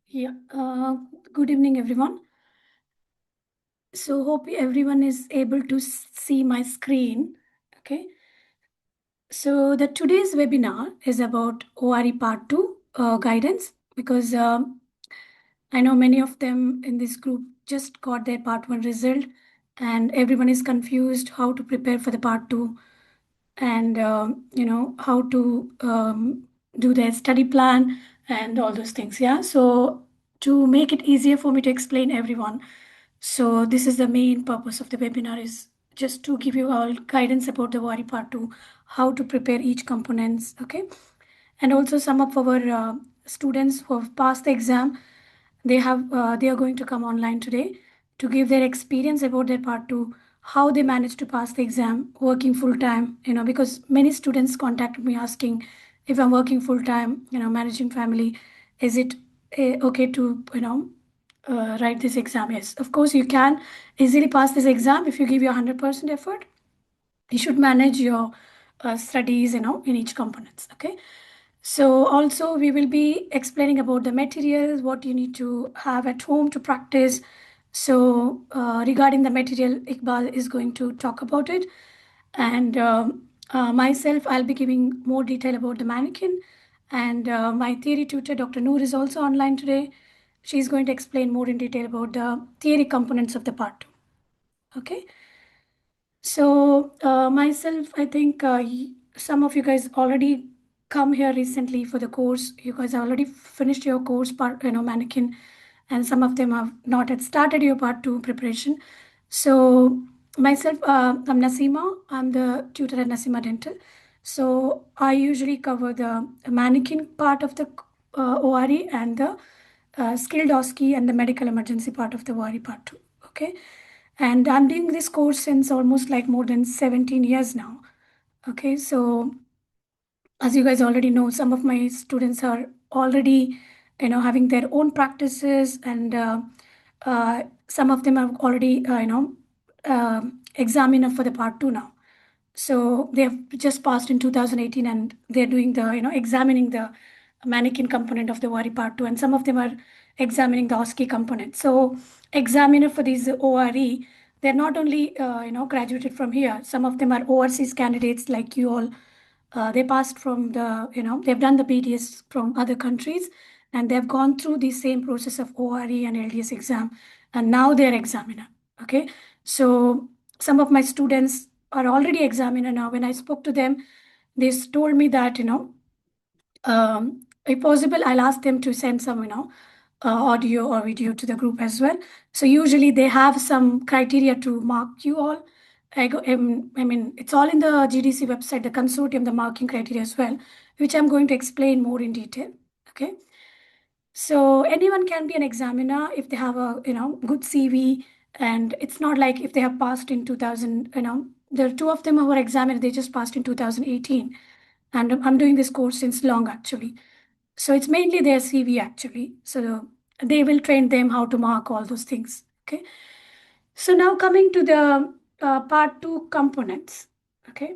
Yeah, good evening, everyone. So, hope everyone is able to see my screen. Okay. So, the today's webinar is about ORE Part 2 guidance because I know many of them in this group just got their Part 1 result and everyone is confused how to prepare for the Part 2 and how to do their study plan and all those things. Yeah, so to make it easier for me to explain everyone, so this is the main purpose of the webinar, is just to give you all guidance about the worry part 2, how to prepare each components. Okay, and also some of our students who have passed the exam, they are going to come online today to give their experience about their part 2, how they managed to pass the exam working full time, because many students contacted me asking, if I'm working full time, managing family, is it okay to write this exam? Yes, of course you can easily pass this exam if you give your 100% effort. You should manage your studies, in each components. Okay, so also we will be explaining about the materials, what you need to have at home to practice. So regarding the material, Iqbal is going to talk about it, and myself, I'll be giving more detail about the mannequin, and my theory tutor, Dr. Noor, is also online today. She's going to explain more in detail about the theory components of the part 2. Okay. So myself, I think some of you guys already come here recently for the course. You guys already finished your course part, mannequin, and some of them have not yet started your part 2 preparation. So myself, I'm Naseema. I'm the tutor at Naseema Dental. So I usually cover the mannequin part of the ORE and the skilled OSCE and the medical emergency part of the ORE part 2. Okay. And I'm doing this course since almost like more than 17 years now. Okay, so as you guys already know, some of my students are already, having their own practices, and some of them have already, examiner for the part 2 now. So they have just passed in 2018, and they're doing the, examining the mannequin component of the WARI part 2, and some of them are examining the OSCE component. So examiner for these ORE, they're not only, graduated from here. Some of them are overseas candidates like you all. They passed from the, they've done the BDS from other countries, and they've gone through the same process of ORE and LDS exam, and now they're examiner. Okay, so some of my students are already examiner now. When I spoke to them, they told me that, if possible, I'll ask them to send some, audio or video to the group as well. So usually they have some criteria to mark you all. I mean, it's all in the GDC website, the consortium, the marking criteria as well, which I'm going to explain more in detail. Okay. So anyone can be an examiner if they have a, good CV, and it's not like if they have passed in 2000, there are two of them who were examined, they just passed in 2018, and I'm doing this course since long actually. So it's mainly their CV actually. So they will train them how to mark all those things. Okay. So now coming to the part 2 components. Okay.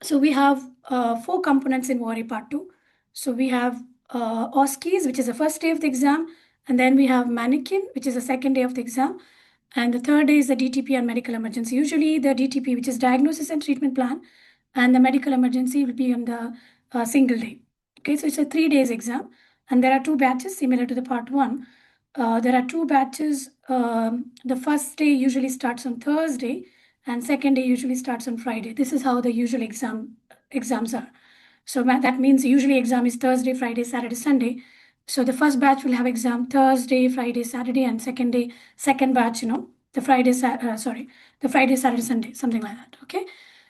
So we have four components in WARI Part 2. So we have OSCEs, which is the first day of the exam, and then we have mannequin, which is the second day of the exam, and the third day is the DTP and medical emergency. Usually the DTP, which is diagnosis and treatment plan, and the medical emergency will be on the single day. Okay, so it's a 3 days exam, and there are two batches similar to the Part 1. There are two batches. The first day usually starts on Thursday, and second day usually starts on Friday. This is how the usual exams are. So that means usually exam is Thursday, Friday, Saturday, Sunday. So the first batch will have exam Thursday, Friday, Saturday, and second batch, the the Friday, Saturday, Sunday, something like that. Okay.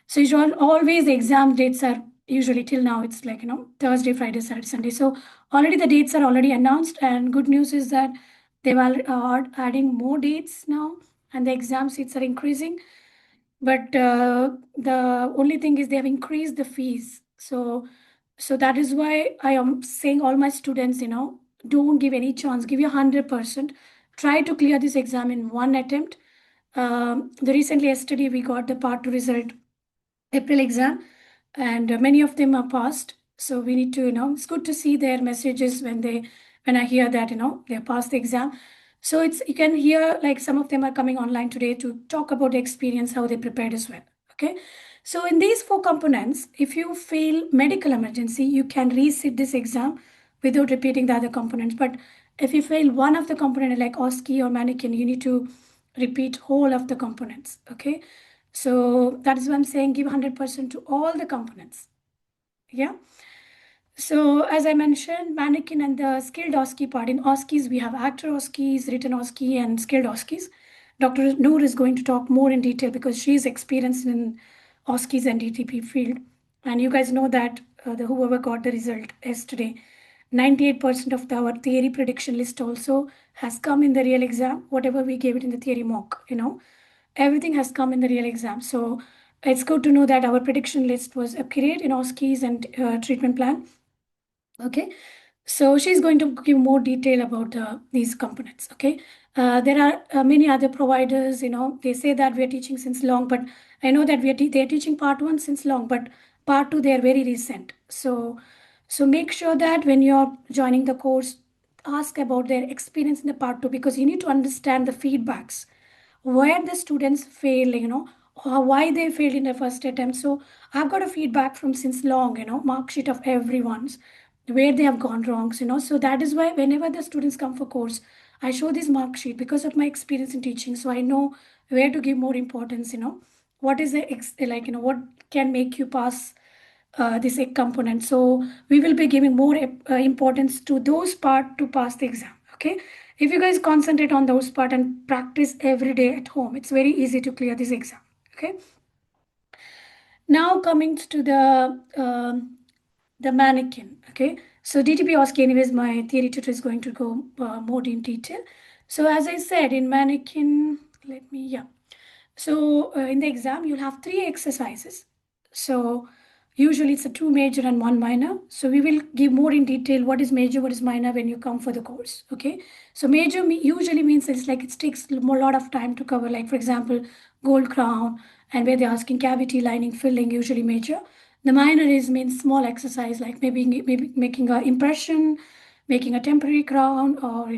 So usually always the exam dates are usually till now it's like, Thursday, Friday, Saturday, Sunday. So already the dates are already announced, and good news is that they are adding more dates now, and the exam seats are increasing. But the only thing is they have increased the fees. So that is why I am saying all my students, don't give any chance, give you 100%. Try to clear this exam in one attempt. The recently yesterday we got the part 2 result, April exam, and many of them are passed. So we need to, it's good to see their messages when I hear that, they passed the exam. So you can hear like some of them are coming online today to talk about the experience, how they prepared as well. Okay. So in these four components, if you fail medical emergency, you can resit this exam without repeating the other components. But if you fail one of the component like OSCE or mannequin, you need to repeat whole of the components. Okay. So that is why I'm saying give 100% to all the components. Yeah. So as I mentioned, mannequin and the skilled OSCE part. In OSCEs, we have actor OSCEs, written OSCE, and skilled OSCEs. Dr. Noor is going to talk more in detail because she is experienced in OSCEs and DTP field. And you guys know that whoever got the result yesterday, 98% of our theory prediction list also has come in the real exam. Whatever we gave it in the theory mock, everything has come in the real exam. So it's good to know that our prediction list was accurate in OSCEs and treatment plan. Okay, so she's going to give more detail about these components. Okay, there are many other providers. They say that we are teaching since long, but I know that they are teaching part one since long, but part two they are very recent. So make sure that when you're joining the course, ask about their experience in the part two because you need to understand the feedbacks where the students fail, or why they failed in the first attempt. So I've got a feedback from since long, mark sheet of everyone's where they have gone wrong, So that is why whenever the students come for course, I show this mark sheet because of my experience in teaching. So I know where to give more importance, what is what can make you pass this component. So we will be giving more importance to those part to pass the exam. Okay. If you guys concentrate on those part and practice every day at home, it's very easy to clear this exam. Okay. Now coming to the mannequin. Okay. So DTP OSCE, anyways, my theory tutor is going to go more in detail. So as I said in mannequin, yeah. So in the exam, you'll have three exercises. So usually it's a two major and one minor. So we will give more in detail what is major, what is minor when you come for the course. Okay. So major usually means it's like it takes a lot of time to cover. Like for example, gold crown and where they're asking cavity lining filling, usually major. The minor is means small exercise like maybe making an impression, making a temporary crown, or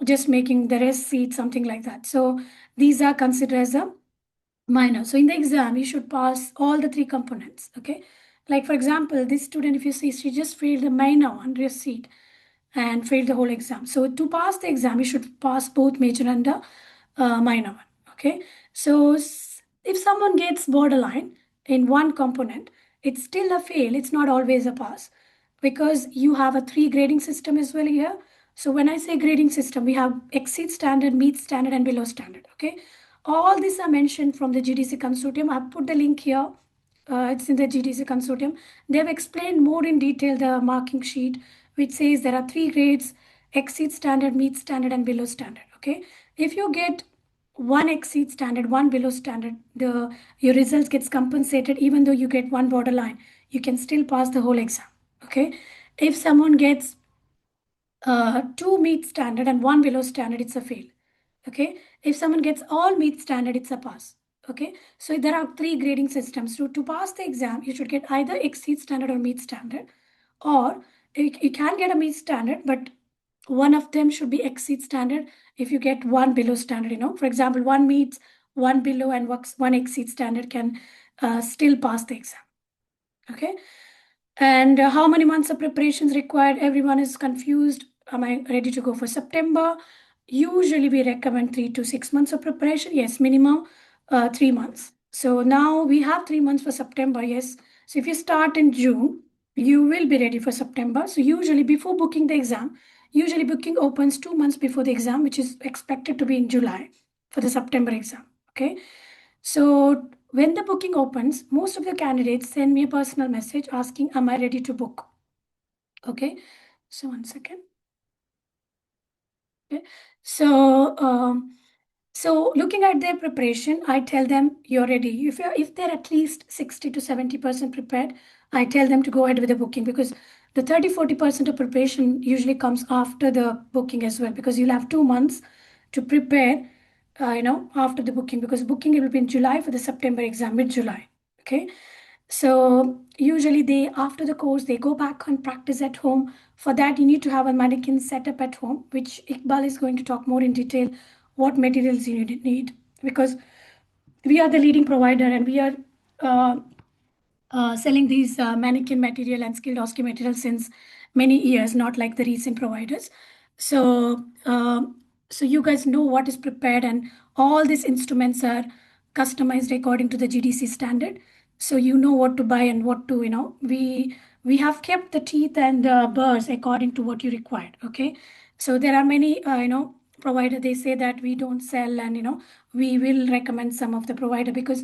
just making the rest seat, something like that. So these are considered as a minor. So in the exam, you should pass all the three components. Okay. Like for example, this student, if you see, she just failed the minor one, rest seat, and failed the whole exam. So to pass the exam, you should pass both major and the minor one. Okay. So if someone gets borderline in one component, it's still a fail. It's not always a pass because you have a three grading system as well here. So when I say grading system, we have exceed standard, meet standard, and below standard. Okay. All these are mentioned from the GDC consortium. I've put the link here. It's in the GDC consortium. They've explained more in detail the marking sheet, which says there are three grades: exceed standard, meet standard, and below standard. Okay. If you get one exceed standard, one below standard, your results gets compensated. Even though you get one borderline, you can still pass the whole exam. Okay. If someone gets two meet standard and one below standard, it's a fail. Okay. If someone gets all meet standard, it's a pass. Okay. So there are three grading systems. So to pass the exam, you should get either exceed standard or meet standard, or you can get a meet standard, but one of them should be exceed standard. If you get one below standard, for example, one meets, one below, and one exceed standard can still pass the exam. Okay. And how many months of preparations required? Everyone is confused. Am I ready to go for September? Usually we recommend 3 to 6 months of preparation. Yes, minimum 3 months. So now we have 3 months for September. Yes. So if you start in June, you will be ready for September. So usually before booking the exam, usually booking opens 2 months before the exam, which is expected to be in July for the September exam. Okay. So when the booking opens, most of the candidates send me a personal message asking, am I ready to book? Okay. So one second. Okay. So looking at their preparation, I tell them you're ready. If they're at least 60 to 70% prepared, I tell them to go ahead with the booking because the 30-40% of preparation usually comes after the booking as well because you'll have 2 months to prepare, after the booking because booking it will be in July for the September exam, mid-July. Okay. So usually they, after the course, they go back and practice at home. For that, you need to have a mannequin setup at home, which Iqbal is going to talk more in detail what materials you need, because we are the leading provider and we are uh, selling these mannequin material and skilled OSCE material since many years, not like the recent providers. So, so you guys know what is prepared, and all these instruments are customized according to the GDC standard. So you know what to buy and what to, we have kept the teeth and burrs according to what you required. Okay, so there are many, provider. They say that we don't sell, and we will recommend some of the provider because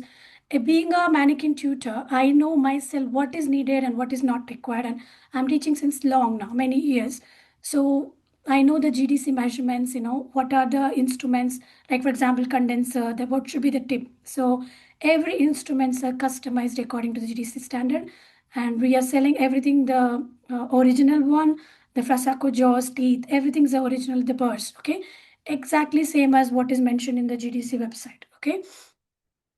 being a mannequin tutor, I know myself what is needed and what is not required. And I'm teaching since long now, many years. So I know the GDC measurements, what are the instruments, like for example, condenser, what should be the tip. So every instruments are customized according to the GDC standard. And we are selling everything, the original one, the Frasaco jaws, teeth, everything's the original, the burrs, okay? Exactly same as what is mentioned in the GDC website, okay?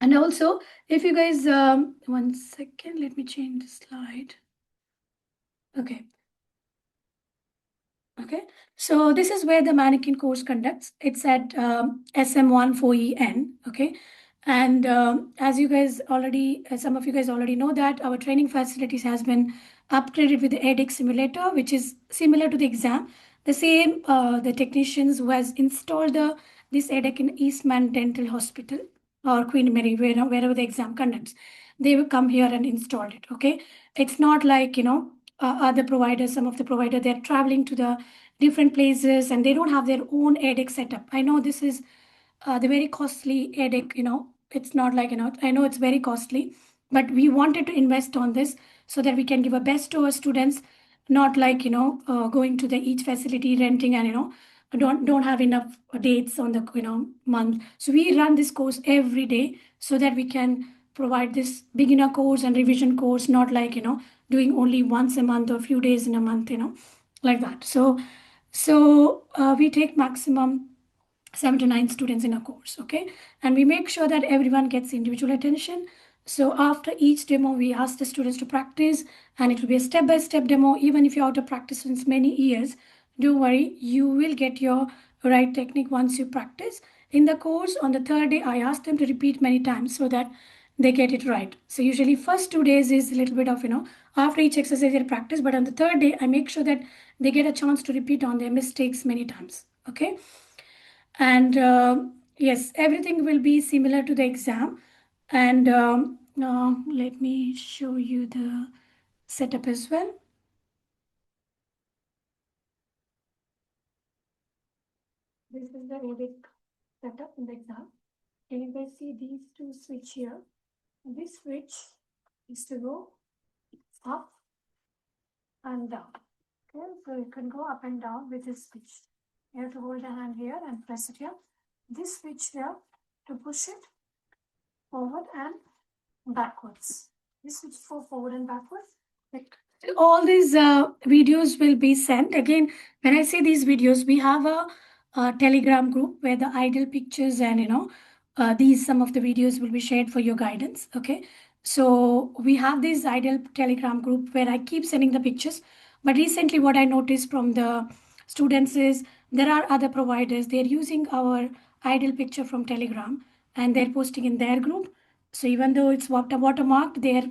And also, if you guys, one second, let me change the slide. Okay. Okay. So this is where the mannequin course conducts. It's at SM14EN. Okay. And as you guys already, some of you guys already know that our training facilities has been upgraded with the EDIC simulator, which is similar to the exam. The same, the technicians who has installed this EDIC in Eastman Dental Hospital or Queen Mary, wherever the exam conducts, they will come here and install it. Okay. It's not like, other providers, some of the provider, they're traveling to the different places and they don't have their own EDIC setup. I know this is the very costly EDIC, it's not like, I know it's very costly, but we wanted to invest on this so that we can give a best to our students, not like, going to the each facility renting and, don't have enough dates on the, month. So we run this course every day so that we can provide this beginner course and revision course, not like, doing only once a month or a few days in a month, like that. So we take maximum 7 to 9 students in a course, okay? And we make sure that everyone gets individual attention. So after each demo, we ask the students to practice, and it will be a step-by-step demo. Even if you're out of practice since many years, don't worry, you will get your right technique once you practice. In the course, on the third day, I ask them to repeat many times so that they get it right. So usually first 2 days is a little bit of, after each exercise they practice, but on the third day, I make sure that they get a chance to repeat on their mistakes many times, okay? And yes, everything will be similar to the exam. And let me show you the setup as well. This is the EDIC setup in the exam. And you guys see these two switch here. This switch is to go up and down. Okay, so you can go up and down with this switch. You have to hold the hand here and press it here. This switch here to push it forward and backwards. This switch for forward and backwards. Like all these videos will be sent again. When I say these videos, we have a Telegram group where the ideal pictures and these some of the videos will be shared for your guidance. Okay, so we have this ideal Telegram group where I keep sending the pictures. But recently, what I noticed from the students is there are other providers. They're using our ideal picture from Telegram and they're posting in their group. So even though it's watermarked, they're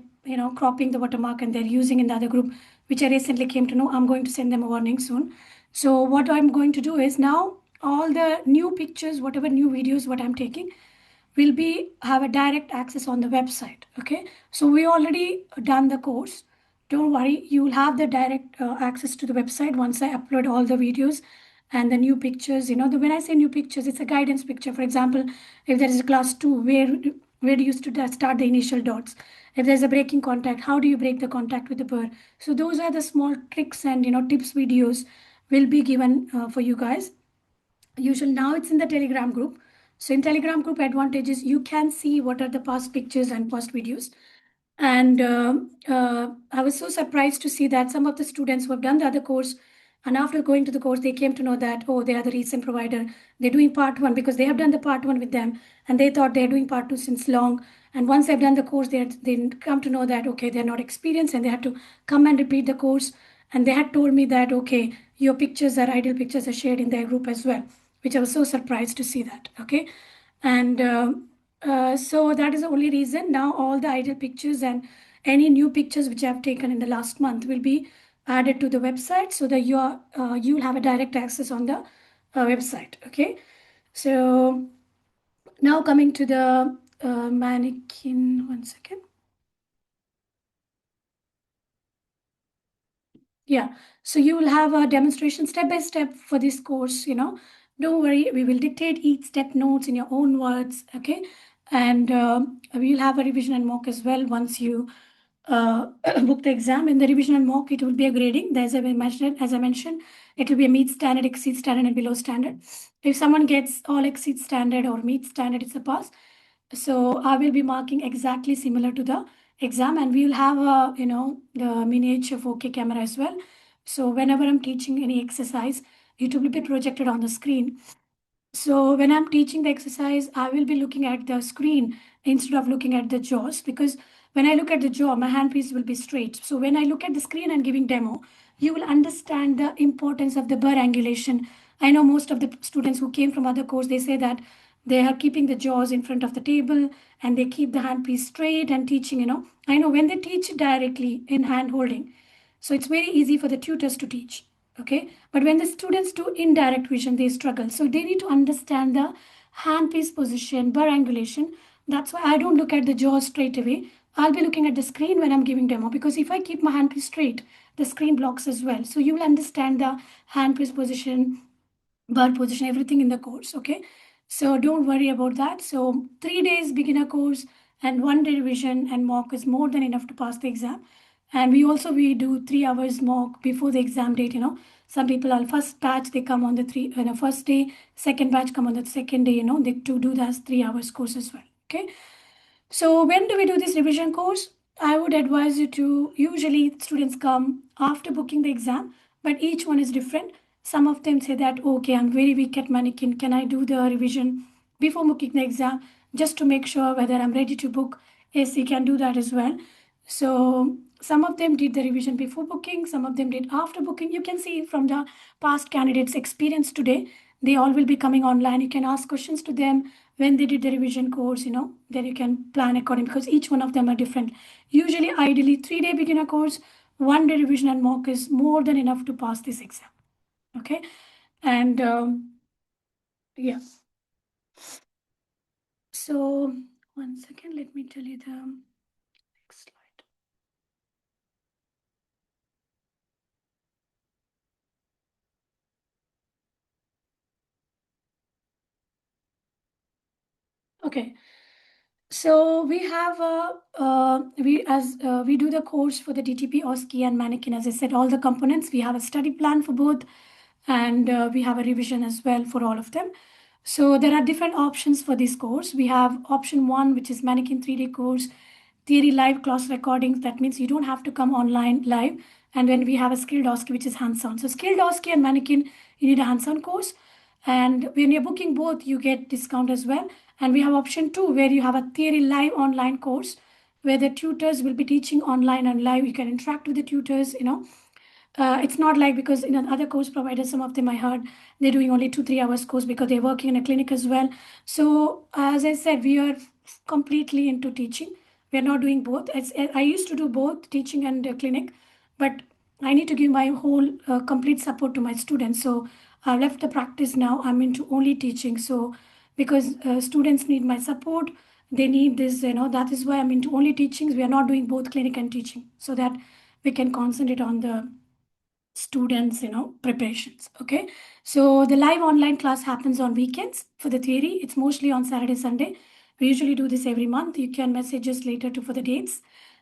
cropping the watermark and they're using in the other group, which I recently came to know. I'm going to send them a warning soon. So what I'm going to do is now all the new pictures, whatever new videos, what I'm taking, will be have a direct access on the website. Okay, so we already done the course. Don't worry, you will have the direct access to the website once I upload all the videos and the new pictures. When I say new pictures, it's a guidance picture. For example, if there is a class 2, where do you start the initial dots? If there's a breaking contact, how do you break the contact with the burr? So those are the small tricks and tips videos will be given for you guys. Usually now it's in the Telegram group. So in Telegram group advantages, you can see what are the past pictures and past videos. And I was so surprised to see that some of the students who have done the other course, and after going to the course, they came to know that, oh, they are the recent provider. They're doing part 1 because they have done the part 1 with them, and they thought they're doing part 2 since long. And once they've done the course, they come to know that, okay, they're not experienced and they had to come and repeat the course. And they had told me that, okay, your pictures are ideal pictures are shared in their group as well, which I was so surprised to see that. Okay. And so that is the only reason now all the ideal pictures and any new pictures which I've taken in the last month will be added to the website so that you'll have a direct access on the website. Okay. So now coming to the mannequin, one second. Yeah, so you will have a demonstration step by step for this course, Don't worry, we will dictate each step notes in your own words, okay? And we'll have a revision and mock as well once you book the exam. In the revision and mock, it will be a grading. As I mentioned, it will be a meet standard, exceed standard, and below standard. If someone gets all exceed standard or meet standard, it's a pass. So I will be marking exactly similar to the exam, and we'll have the miniature 4K camera as well. So whenever I'm teaching any exercise, it will be projected on the screen. So when I'm teaching the exercise, I will be looking at the screen instead of looking at the jaws, because when I look at the jaw, my handpiece will be straight. So when I look at the screen and giving demo, you will understand the importance of the burr angulation. I know most of the students who came from other course, they say that they are keeping the jaws in front of the table and they keep the handpiece straight and teaching. I know when they teach directly in hand holding, so it's very easy for the tutors to teach. Okay. But when the students do indirect vision, they struggle. So they need to understand the handpiece position, burr angulation. That's why I don't look at the jaw straight away. I'll be looking at the screen when I'm giving demo, because if I keep my handpiece straight, the screen blocks as well. So you will understand the handpiece position, bar position, everything in the course. Okay. So don't worry about that. So 3 days beginner course and 1 day revision and mock is more than enough to pass the exam. And we do 3 hours mock before the exam date. Some people are first batch, they come on the first day, second batch come on the second day, they to do that 3 hours course as well. Okay. So when do we do this revision course? I would advise you to, usually students come after booking the exam, but each one is different. Some of them say that, okay, I'm very weak at mannequin. Can I do the revision before booking the exam just to make sure whether I'm ready to book? Yes, you can do that as well. So some of them did the revision before booking, some of them did after booking. You can see from the past candidates' experience today, they all will be coming online. You can ask questions to them when they did the revision course, then you can plan according, because each one of them are different. Usually, ideally, 3 day beginner course, 1 day revision and mock is more than enough to pass this exam. Okay. And yeah. So one second, let me tell you the next slide. Okay. So we have we do the course for the DTP, OSCE, and mannequin. As I said, all the components. We have a study plan for both, and we have a revision as well for all of them. So there are different options for this course. We have option one, which is mannequin 3D course, theory live class recordings. That means you don't have to come online live. And then we have a skilled OSCE, which is hands-on. So skilled OSCE and mannequin, you need a hands-on course. And when you're booking both, you get discount as well. And we have option two, where you have a theory live online course where the tutors will be teaching online and live. You can interact with the tutors. It's not like, because in other course providers, some of them I heard they're doing only 2-3 hours course because they're working in a clinic as well. So as I said, we are completely into teaching. We're not doing both. I used to do both teaching and clinic, but I need to give my whole complete support to my students. So I've left the practice now. I'm into only teaching. So because students need my support, they need this, that is why I'm into only teachings. We are not doing both clinic and teaching, so that we can concentrate on the students preparations. Okay. So the live online class happens on weekends. For the theory, it's mostly on Saturday, Sunday. We usually do this every month. You can message us later for the dates.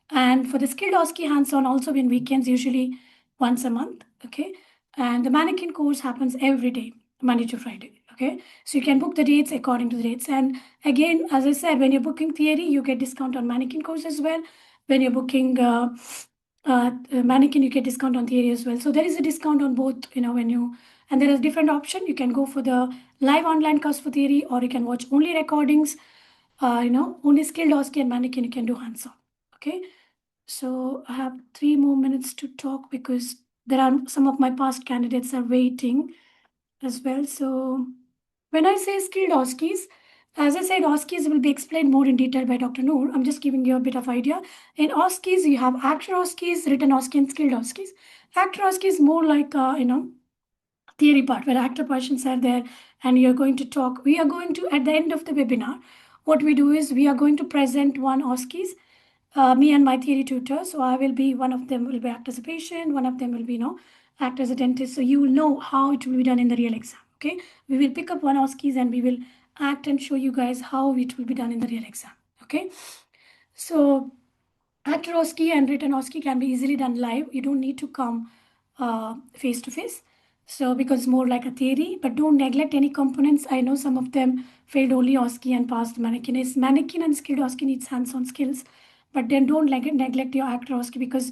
And for the skilled OSCE hands-on, also in weekends, usually once a month. Okay. And the mannequin course happens every day, Monday to Friday. Okay. So you can book the dates according to the dates. And again, as I said, when you're booking theory, you get discount on mannequin course as well. When you're booking mannequin, you get discount on theory as well. So there is a discount on both, and there is different option. You can go for the live online course for theory, or you can watch only recordings. only skilled OSCE and mannequin you can do hands-on. Okay. So I have 3 more minutes to talk because there are some of my past candidates are waiting as well. So when I say skilled OSCEs, as I said, OSCEs will be explained more in detail by Dr. Noor. I'm just giving you a bit of idea. In OSCEs, you have actor OSCEs, written OSCE, and skilled OSCEs. Actor OSCE is more like, theory part where actor questions are there and you're going to talk. We are going to, at the end of the webinar, what we do is we are going to present one OSCEs, me and my theory tutor. So I will be, one of them will be act as a patient, one of them will be, act as a dentist. So you will know how it will be done in the real exam. Okay. We will pick up one OSCEs and we will act and show you guys how it will be done in the real exam. Okay. So actor OSCE and written OSCE can be easily done live. You don't need to come face to face. So because it's more like a theory, but don't neglect any components. I know some of them failed only OSCE and passed mannequin. Is mannequin and skilled OSCE needs hands-on skills, but then don't neglect your actor OSCE because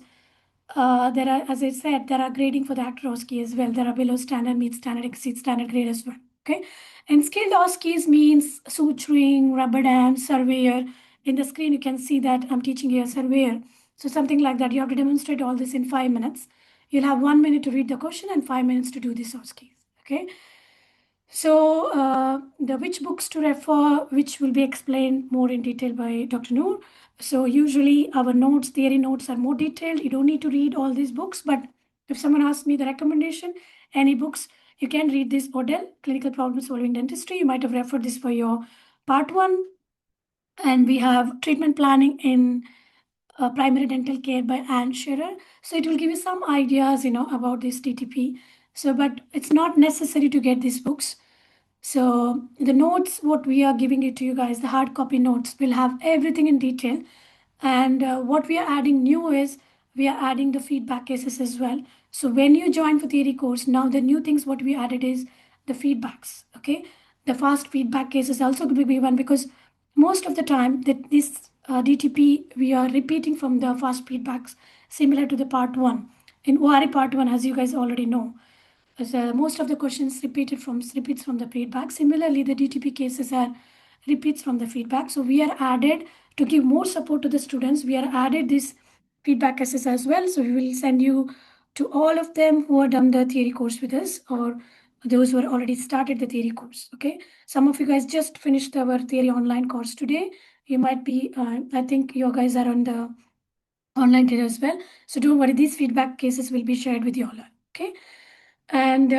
there are, as I said, there are grading for the actor OSCE as well. There are below standard, meet standard, exceed standard grade as well. Okay, and skilled OSCEs means suturing, rubber dam, surveyor. In the screen, you can see that I'm teaching you a surveyor. So something like that. You have to demonstrate all this in 5 minutes. You'll have 1 minute to read the question and 5 minutes to do this OSCEs. Okay. So the which books to refer, which will be explained more in detail by Dr. Noor. So usually our notes, theory notes are more detailed. You don't need to read all these books, but if someone asks me the recommendation, any books, you can read this Odell, Clinical Problem Solving Dentistry. You might have referred this for your part one. And we have treatment planning in primary dental care by Anne Scherer. So it will give you some ideas, about this TTP. So, but it's not necessary to get these books. So the notes, what we are giving it to you guys, the hard copy notes will have everything in detail. And what we are adding new is we are adding the feedback cases as well. So when you join for theory course, now the new things what we added is the feedbacks. Okay, the fast feedback cases also will be given because most of the time that this DTP we are repeating from the fast feedbacks similar to the part one. In ORE part one, as you guys already know, most of the questions repeats from the feedback. Similarly, the DTP cases are repeats from the feedback. So we are added to give more support to the students. We are added this feedback cases as well. So we will send you to all of them who have done the theory course with us or those who are already started the theory course. Okay. Some of you guys just finished our theory online course today. You might be, I think you guys are on the online theory as well. So don't worry, these feedback cases will be shared with you all. Okay. And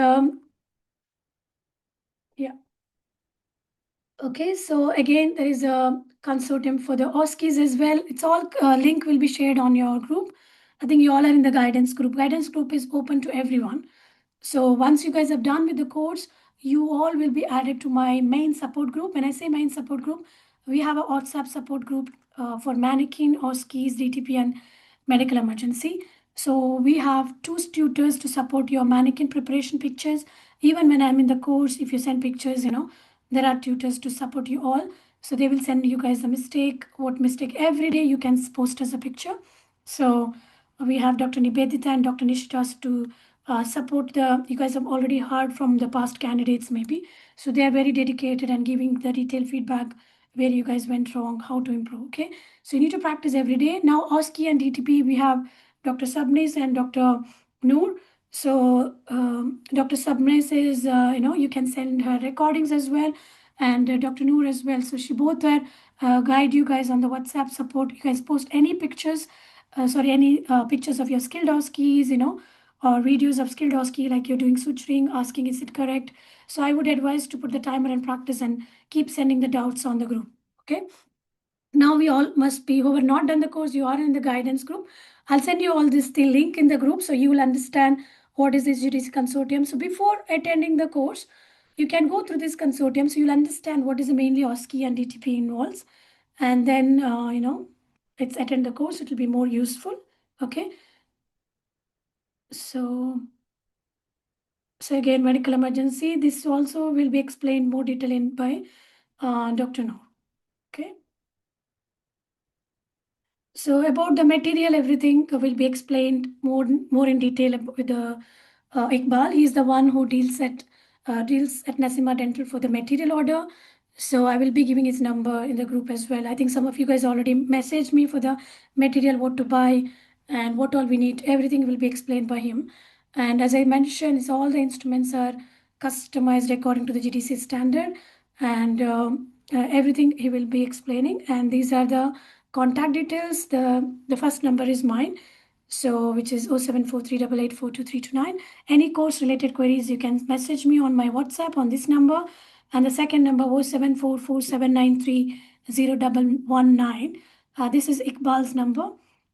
yeah, okay. So again, there is a consortium for the OSCEs as well. It's all link will be shared on your group. I think you all are in the guidance group. Guidance group is open to everyone. So once you guys have done with the course, you all will be added to my main support group. When I say main support group, we have a WhatsApp support group for mannequin, OSCEs, DTP, and medical emergency. So we have two tutors to support your mannequin preparation pictures. Even when I'm in the course, if you send pictures, there are tutors to support you all. So they will send you guys the mistake, what mistake every day you can post as a picture. So we have Dr. Nivedita and Dr. Nishtas to support the, you guys have already heard from the past candidates maybe. So they are very dedicated and giving the detailed feedback where you guys went wrong, how to improve. Okay. So you need to practice every day. Now OSCE and DTP, we have Dr. Sabnis and Dr. Noor. So Dr. Sabnis is, you can send her recordings as well and Dr. Noor as well. So she both are guide you guys on the WhatsApp support. You guys post any pictures, any pictures of your skilled OSCEs, or videos of skilled OSCE like you're doing suturing, asking is it correct. So I would advise to put the timer and practice and keep sending the doubts on the group. Okay. Now we all must be who have not done the course, you are in the guidance group. I'll send you all this the link in the group so you will understand what is this GDC consortium. So before attending the course, you can go through this consortium so you'll understand what is mainly OSCE and DTP involves. And then, let's attend the course. It will be more useful. Okay. So again, medical emergency, this also will be explained more detail in by Dr. Noor. Okay. So about the material, everything will be explained more in detail with the Iqbal. He's the one who deals at Naseema Dental for the material order. So I will be giving his number in the group as well. I think some of you guys already messaged me for the material, what to buy and what all we need. Everything will be explained by him. And as I mentioned, all the instruments are customized according to the GDC standard, and everything he will be explaining. And these are the contact details. The first number is mine, so which is 0743884239. Any course related queries, you can message me on my WhatsApp on this number, and the second number was 7447930119. This is Iqbal's number,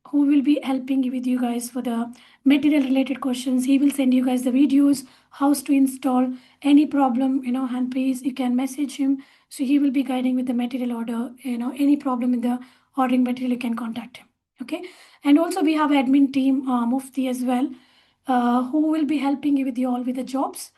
who will be helping with you guys for the material related questions. He will send you guys the videos, how to install. Any problem, hand please, you can message him. So he will be guiding with the material order. Any problem in the ordering material, you can contact him. Okay. And also we have admin team, Mufti as well, who will be helping you with all with the jobs.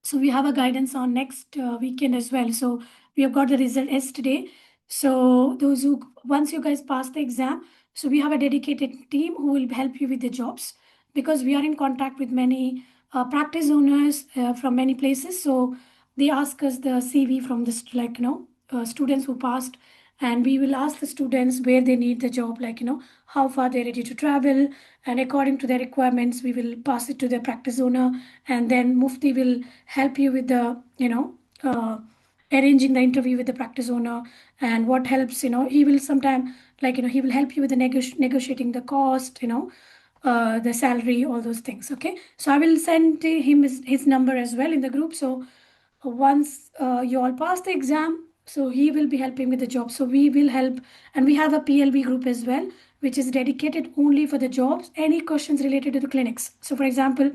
So we have a guidance on next weekend as well. So we have got the result yesterday. So those who, once you guys pass the exam, so we have a dedicated team who will help you with the jobs, because we are in contact with many practice owners from many places. So they ask us the CV from the students who passed, and we will ask the students where they need the job, how far they're ready to travel, and according to their requirements we will pass it to the practice owner, and then Mufti will help you with the arranging the interview with the practice owner. And what helps, he will sometime, he will help you with the negotiating the cost, the salary, all those things. Okay, so I will send him his number as well in the group. So once you all pass the exam, so he will be helping with the job. So we will help, and we have a PLB group as well, which is dedicated only for the jobs, any questions related to the clinics. So for example,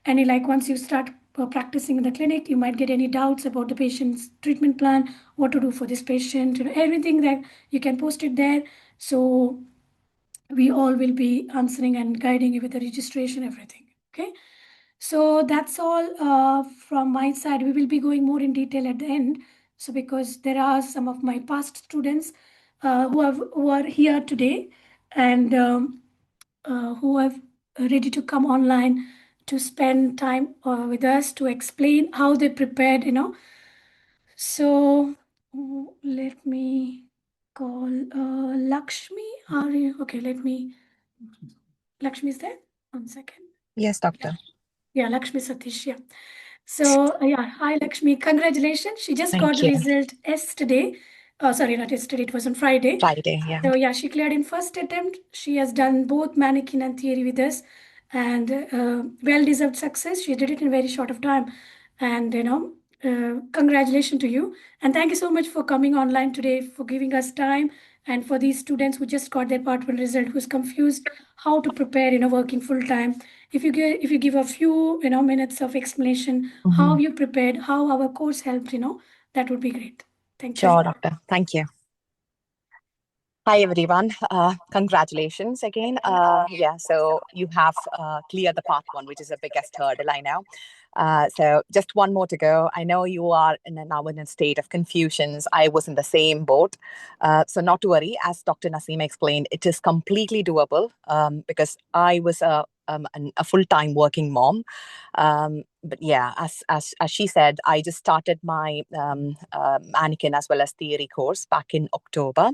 any, once you start practicing in the clinic, you might get any doubts about the patient's treatment plan, what to do for this patient, everything that you can post it there. So we all will be answering and guiding you with the registration, everything. Okay, so that's all from my side. We will be going more in detail at the end. So because there are some of my past students who are here today, and who are ready to come online to spend time with us to explain how they prepared. So let me call Lakshmi. Are you okay? Let me. Lakshmi is there? 1 second. Yes, doctor. Yeah, Lakshmi Satish. Yeah. So yeah, hi Lakshmi. Congratulations. She just Thank got the you. result yesterday. Oh, sorry, not yesterday. It was on Friday. Friday, yeah. So yeah, she cleared in first attempt. She has done both mannequin and theory with us, and well-deserved success. She did it in very short of time, and congratulations to you. And thank you so much for coming online today, for giving us time, and for these students who just got their part one result, who's confused how to prepare, working full time. If you give a few minutes of explanation, how you prepared, how our course helped, that would be great. Thank you. Sure, doctor. Thank you. Hi, everyone. Congratulations again. Yeah, so you have cleared the part one, which is the biggest hurdle, I know. So just one more to go. I know you are now in a state of confusions. I was in the same boat. So not to worry, as Dr. Naseema explained, it is completely doable because I was a full-time working mom. But yeah, as she said, I just started my mannequin as well as theory course back in October,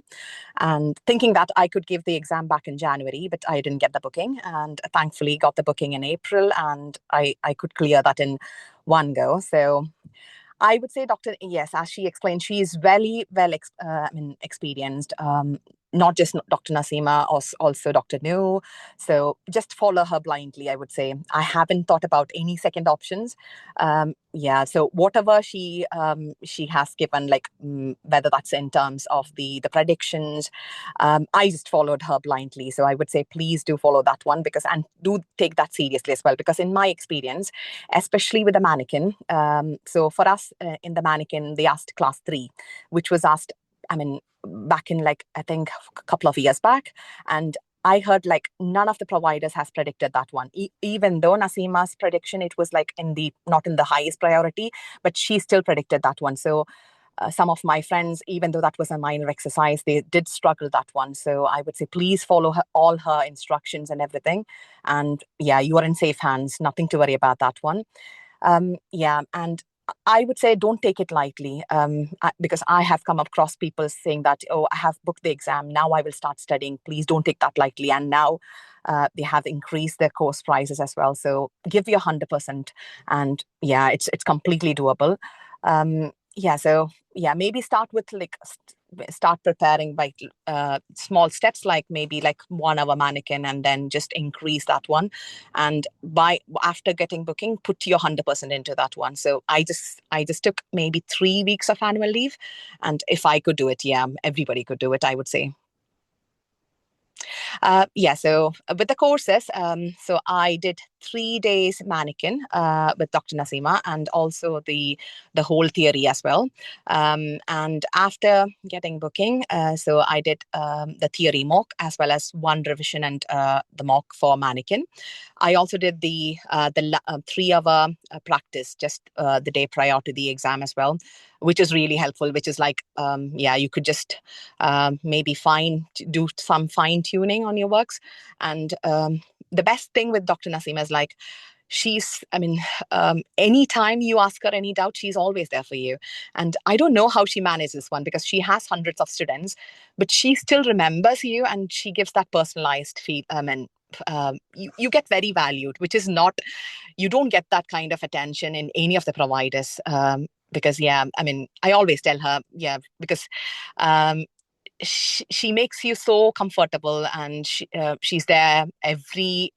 and thinking that I could give the exam back in January, but I didn't get the booking, and thankfully got the booking in April, and I could clear that in one go. So I would say, Doctor, yes, as she explained, she is very experienced. Not just Dr. Naseema, also Dr. Nu. So just follow her blindly, I would say. I haven't thought about any second options. Yeah, so whatever she has given, whether that's in terms of the predictions, I just followed her blindly. So I would say please do follow that one, and do take that seriously as well. Because in my experience, especially with the mannequin, so for us in the mannequin, they asked class 3, which was asked, back in I think a couple of years back. And I heard none of the providers has predicted that one. Even though Naseema's prediction, it was not in the highest priority, but she still predicted that one. So some of my friends, even though that was a minor exercise, they did struggle that one. So I would say please follow all her instructions and everything. And yeah, you are in safe hands. Nothing to worry about that one. Yeah, and I would say don't take it lightly, because I have come across people saying that, oh, I have booked the exam, now I will start studying. Please don't take that lightly. And now they have increased their course prices as well. So give your 100%, and yeah, it's completely doable. Yeah, so yeah, maybe start with like start preparing by small steps, like maybe like 1 hour mannequin, and then just increase that one, and by after getting booking, put your 100% into that one. So I just took maybe 3 weeks of annual leave, and if I could do it, yeah, everybody could do it, I would say. Yeah, so with the courses, so I did 3 days mannequin with Dr. Naseema, and also the whole theory as well. And after getting booking, so I did the theory mock as well as one revision and the mock for mannequin. I also did the 3 hour practice just the day prior to the exam as well, which is really helpful. Which is like, yeah, you could just maybe do some fine tuning on your works. And the best thing with Dr. Naseema is like, I mean, anytime you ask her any doubt, she's always there for you. And I don't know how she manages this one, because she has hundreds of students, but she still remembers you, and she gives that personalized feel. And you get very valued, which is not, you don't get that kind of attention in any of the providers. Because yeah, I mean, I always tell her, yeah, because um, she makes you so comfortable, and she's there every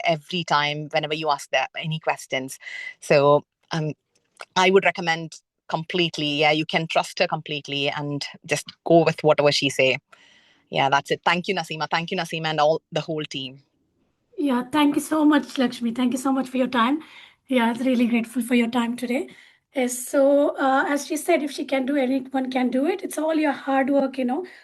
time whenever you ask there any questions. So I would recommend completely. Yeah, you can trust her completely and just go with whatever she say. Yeah, that's it. Thank you, Naseema. Thank you, Naseema, and all the whole team. Yeah, thank you so much, Lakshmi. Thank you so much for your time. Yeah, it's really grateful for your time today. Yes, so as she said, if she can do it, anyone can do it. It's all your hard work,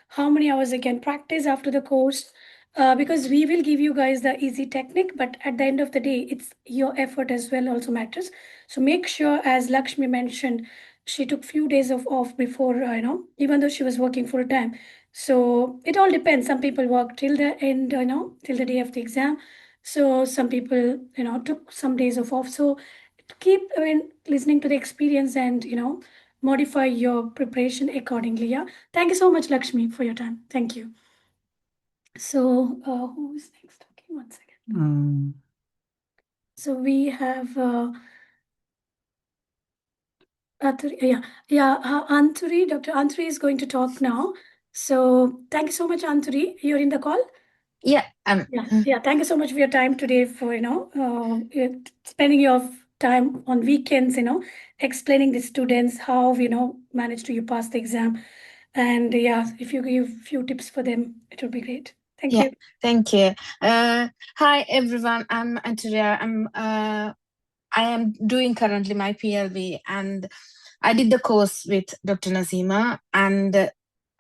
how many hours you can practice after the course. Because we will give you guys the easy technique, but at the end of the day, it's your effort as well also matters. So make sure, as Lakshmi mentioned, she took few days of off before, even though she was working full time. So it all depends. Some people work till the end, till the day of the exam. So some people, took some days of off. So keep, listening to the experience and, modify your preparation accordingly. Yeah. Thank you so much, Lakshmi, for your time. Thank you. So who is next? Okay, one second. So we have Anturi. Dr. Anturi is going to talk now. So thank you so much, Anturi. You're in the call. Yeah. Yeah. Thank you so much for your time today. For spending your time on weekends. Explaining the students how managed to you pass the exam, and yeah, if you give few tips for them, it would be great. Thank Yeah. you. Thank you. Hi everyone. I'm Antoria. I am doing currently my PLV, and I did the course with Dr. Naseema, and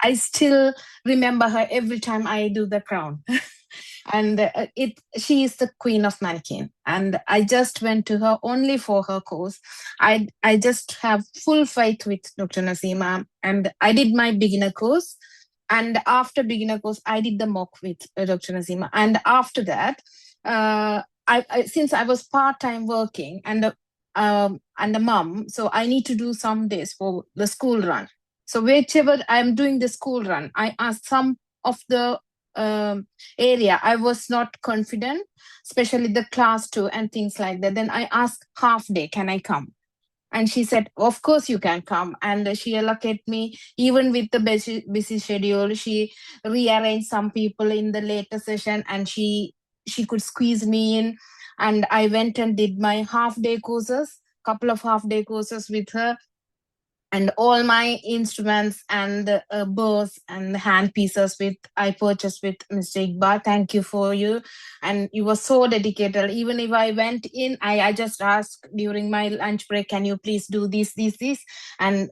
I still remember her every time I do the crown. And she is the queen of mannequin, and I just went to her only for her course. I just have full faith with Dr. Naseema, and I did my beginner course, and after beginner course I did the mock with Dr. Naseema, and after that since I was part-time working and a mom, so I need to do some days for the school run. So whichever I'm doing the school run, I asked some of the area I was not confident, especially the class 2 and things like that. Then I asked half day, can I come? And she said, of course you can come. And she allocated me, even with the busy schedule. She rearranged some people in the later session, and she could squeeze me in. And I went and did my half-day courses, couple of half-day courses with her. And all my instruments and bows and hand pieces I purchased with Mr. Iqbal. Thank you for you. And you were so dedicated. Even if I went in, I just asked during my lunch break, can you please do this? And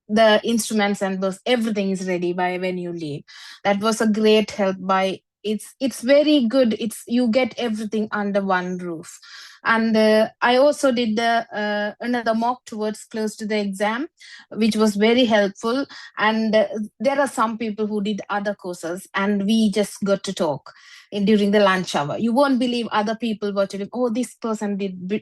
the instruments and bows, everything is ready by when you leave. That was a great help. It's very good. You get everything under one roof. And I also did another mock towards close to the exam, which was very helpful. And there are some people who did other courses, and we just got to talk during the lunch hour. You won't believe other people were telling, oh, this person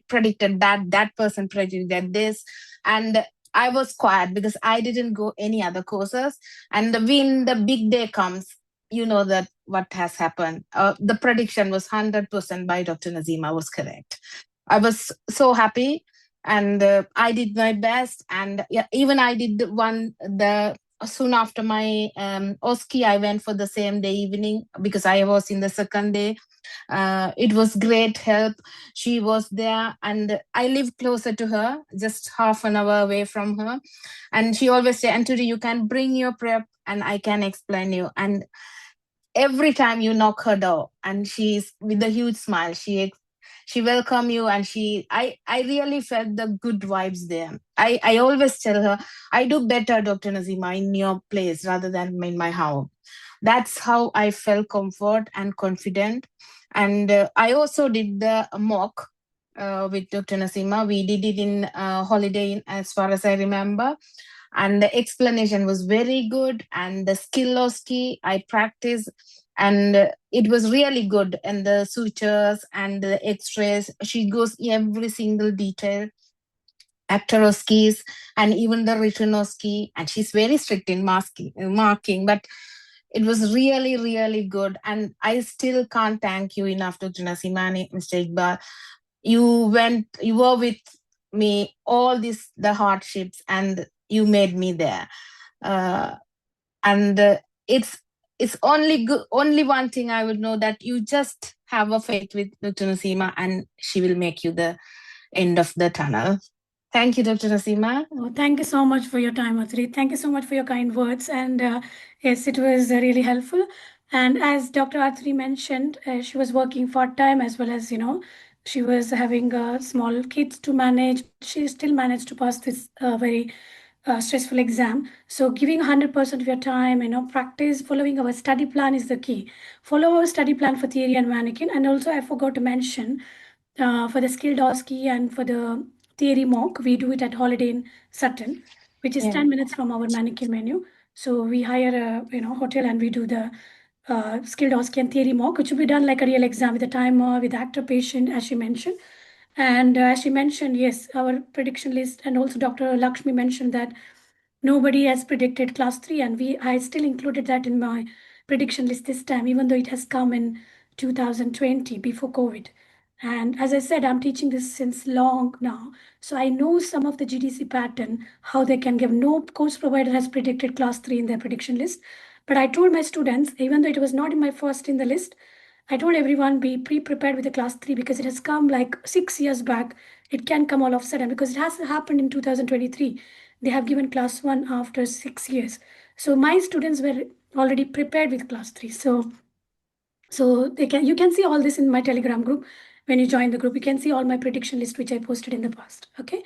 predicted that person predicted this. And I was quiet because I didn't go any other courses. And when the big day comes, you know that what has happened. The prediction was 100% by Dr. Naseema was correct. I was so happy, and I did my best. And yeah, even I did the soon after my OSCE, I went for the same day evening because I was in the second day. It was great help. She was there, and I live closer to her, just half an hour away from her. And she always say, Anturi, you can bring your prep and I can explain you. And every time you knock her door, and she's with a huge smile, she welcome you, and I really felt the good vibes there. I always tell her, I do better, Dr. Naseema, in your place rather than in my house. That's how I felt comfort and confident. And I also did the mock with Dr. Naseema. We did it in holiday Inn, as far as I remember. And the explanation was very good. And the skill was key. I practiced, and it was really good. And the sutures and the x-rays, she goes every single detail, actoroskeys, and even the retinosky. And she's very strict in marking, but it was really, really good. And I still can't thank you enough, Dr. Naseema, Mr. Iqbal. You were with me all the hardships, and you made me there. And it's only one thing I would know, that you just have a faith with Dr. Naseema, and she will make you the end of the tunnel. Thank you, Dr. Naseema. Oh, thank you so much for your time, Athri. Thank you so much for your kind words. And yes, it was really helpful. And as Dr. Athri mentioned, she was working part-time, as well as, she was having small kids to manage. She still managed to pass this very stressful exam. So giving 100% of your time, practice, following our study plan is the key. Follow our study plan for theory and mannequin. And also, I forgot to mention, for the skilled OSCE and for the theory mock, we do it at Holiday Inn Sutton, which is 10 minutes from our mannequin menu. So we hire a hotel, and we do the skilled OSCE and theory mock, which will be done like a real exam with a timer, with actor patient, as she mentioned. And as she mentioned, yes, our prediction list, and also Dr. Lakshmi mentioned that nobody has predicted class 3, and I still included that in my prediction list this time, even though it has come in 2020 before COVID. And as I said, I'm teaching this since long now. So I know some of the GDC pattern, how they can give. No course provider has predicted class 3 in their prediction list. But I told my students, even though it was not in my first in the list, I told everyone be pre-prepared with the class 3, because it has come like 6 years back. It can come all of a sudden, because it has happened in 2023. They have given class 1 after 6 years. So my students were already prepared with class 3. So you can see all this in my Telegram group. When you join the group, you can see all my prediction list, which I posted in the past. Okay.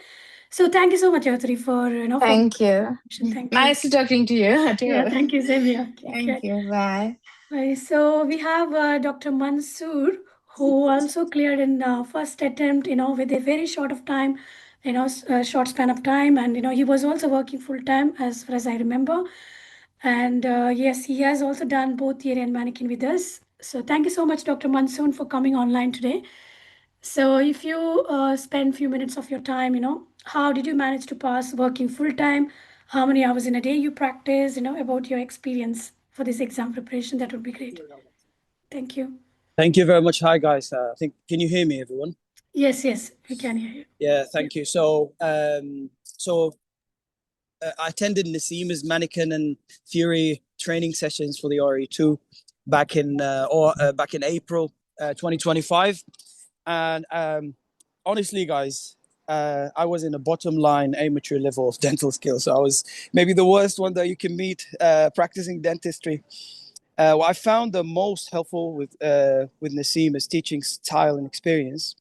So thank you so much, Yatri, for Thank you. Thank Nice you. talking to you too. Yeah, thank you, Xavier. Thank you. Bye. Right, so we have Dr. Mansoor, who also cleared in first attempt, with a very short of time, short span of time. And, he was also working full time, as far as I remember. And yes, he has also done both theory and mannequin with us. So thank you so much, Dr. Mansoor, for coming online today. So if you spend few minutes of your time, how did you manage to pass working full time? How many hours in a day you practice, about your experience for this exam preparation, that would be great. Thank you. Thank you very much. Hi, guys. I think, can you hear me, everyone? Yes, we can hear you. Yeah, thank you. So, I attended Naseema's mannequin and theory training sessions for the ORE-2 back in April 2025. And honestly, guys, I was in a bottom line amateur level of dental skills. So I was maybe the worst one that you can meet practicing dentistry. What I found the most helpful with Naseema's teaching style and experience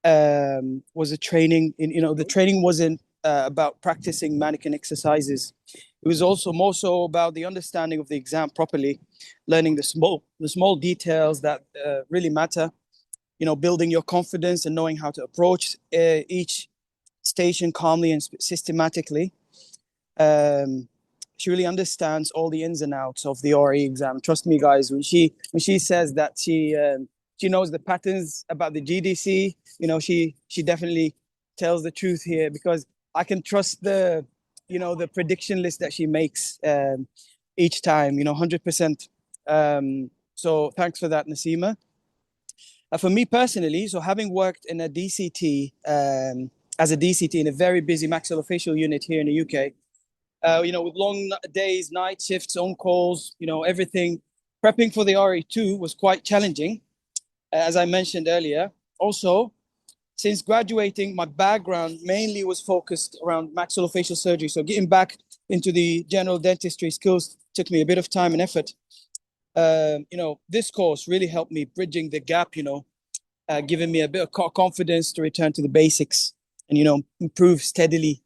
was the training. The training wasn't about practicing mannequin exercises. It was also more so about the understanding of the exam properly, learning the small details that really matter. Building your confidence and knowing how to approach each station calmly and systematically. She really understands all the ins and outs of the ORE exam. Trust me, guys, when she says that she knows the patterns about the GDC, she definitely tells the truth here, because I can trust the, the prediction list that she makes each time, 100%. So thanks for that, Naseema. For me personally, so having worked in a DCT, as a DCT in a very busy maxillofacial unit here in the UK, with long days, night shifts, on calls, everything, prepping for the ORE-2 was quite challenging, as I mentioned earlier. Also, since graduating, my background mainly was focused around maxillofacial surgery. So getting back into the general dentistry skills took me a bit of time and effort. This course really helped me bridging the gap, giving me a bit of confidence to return to the basics and, improve steadily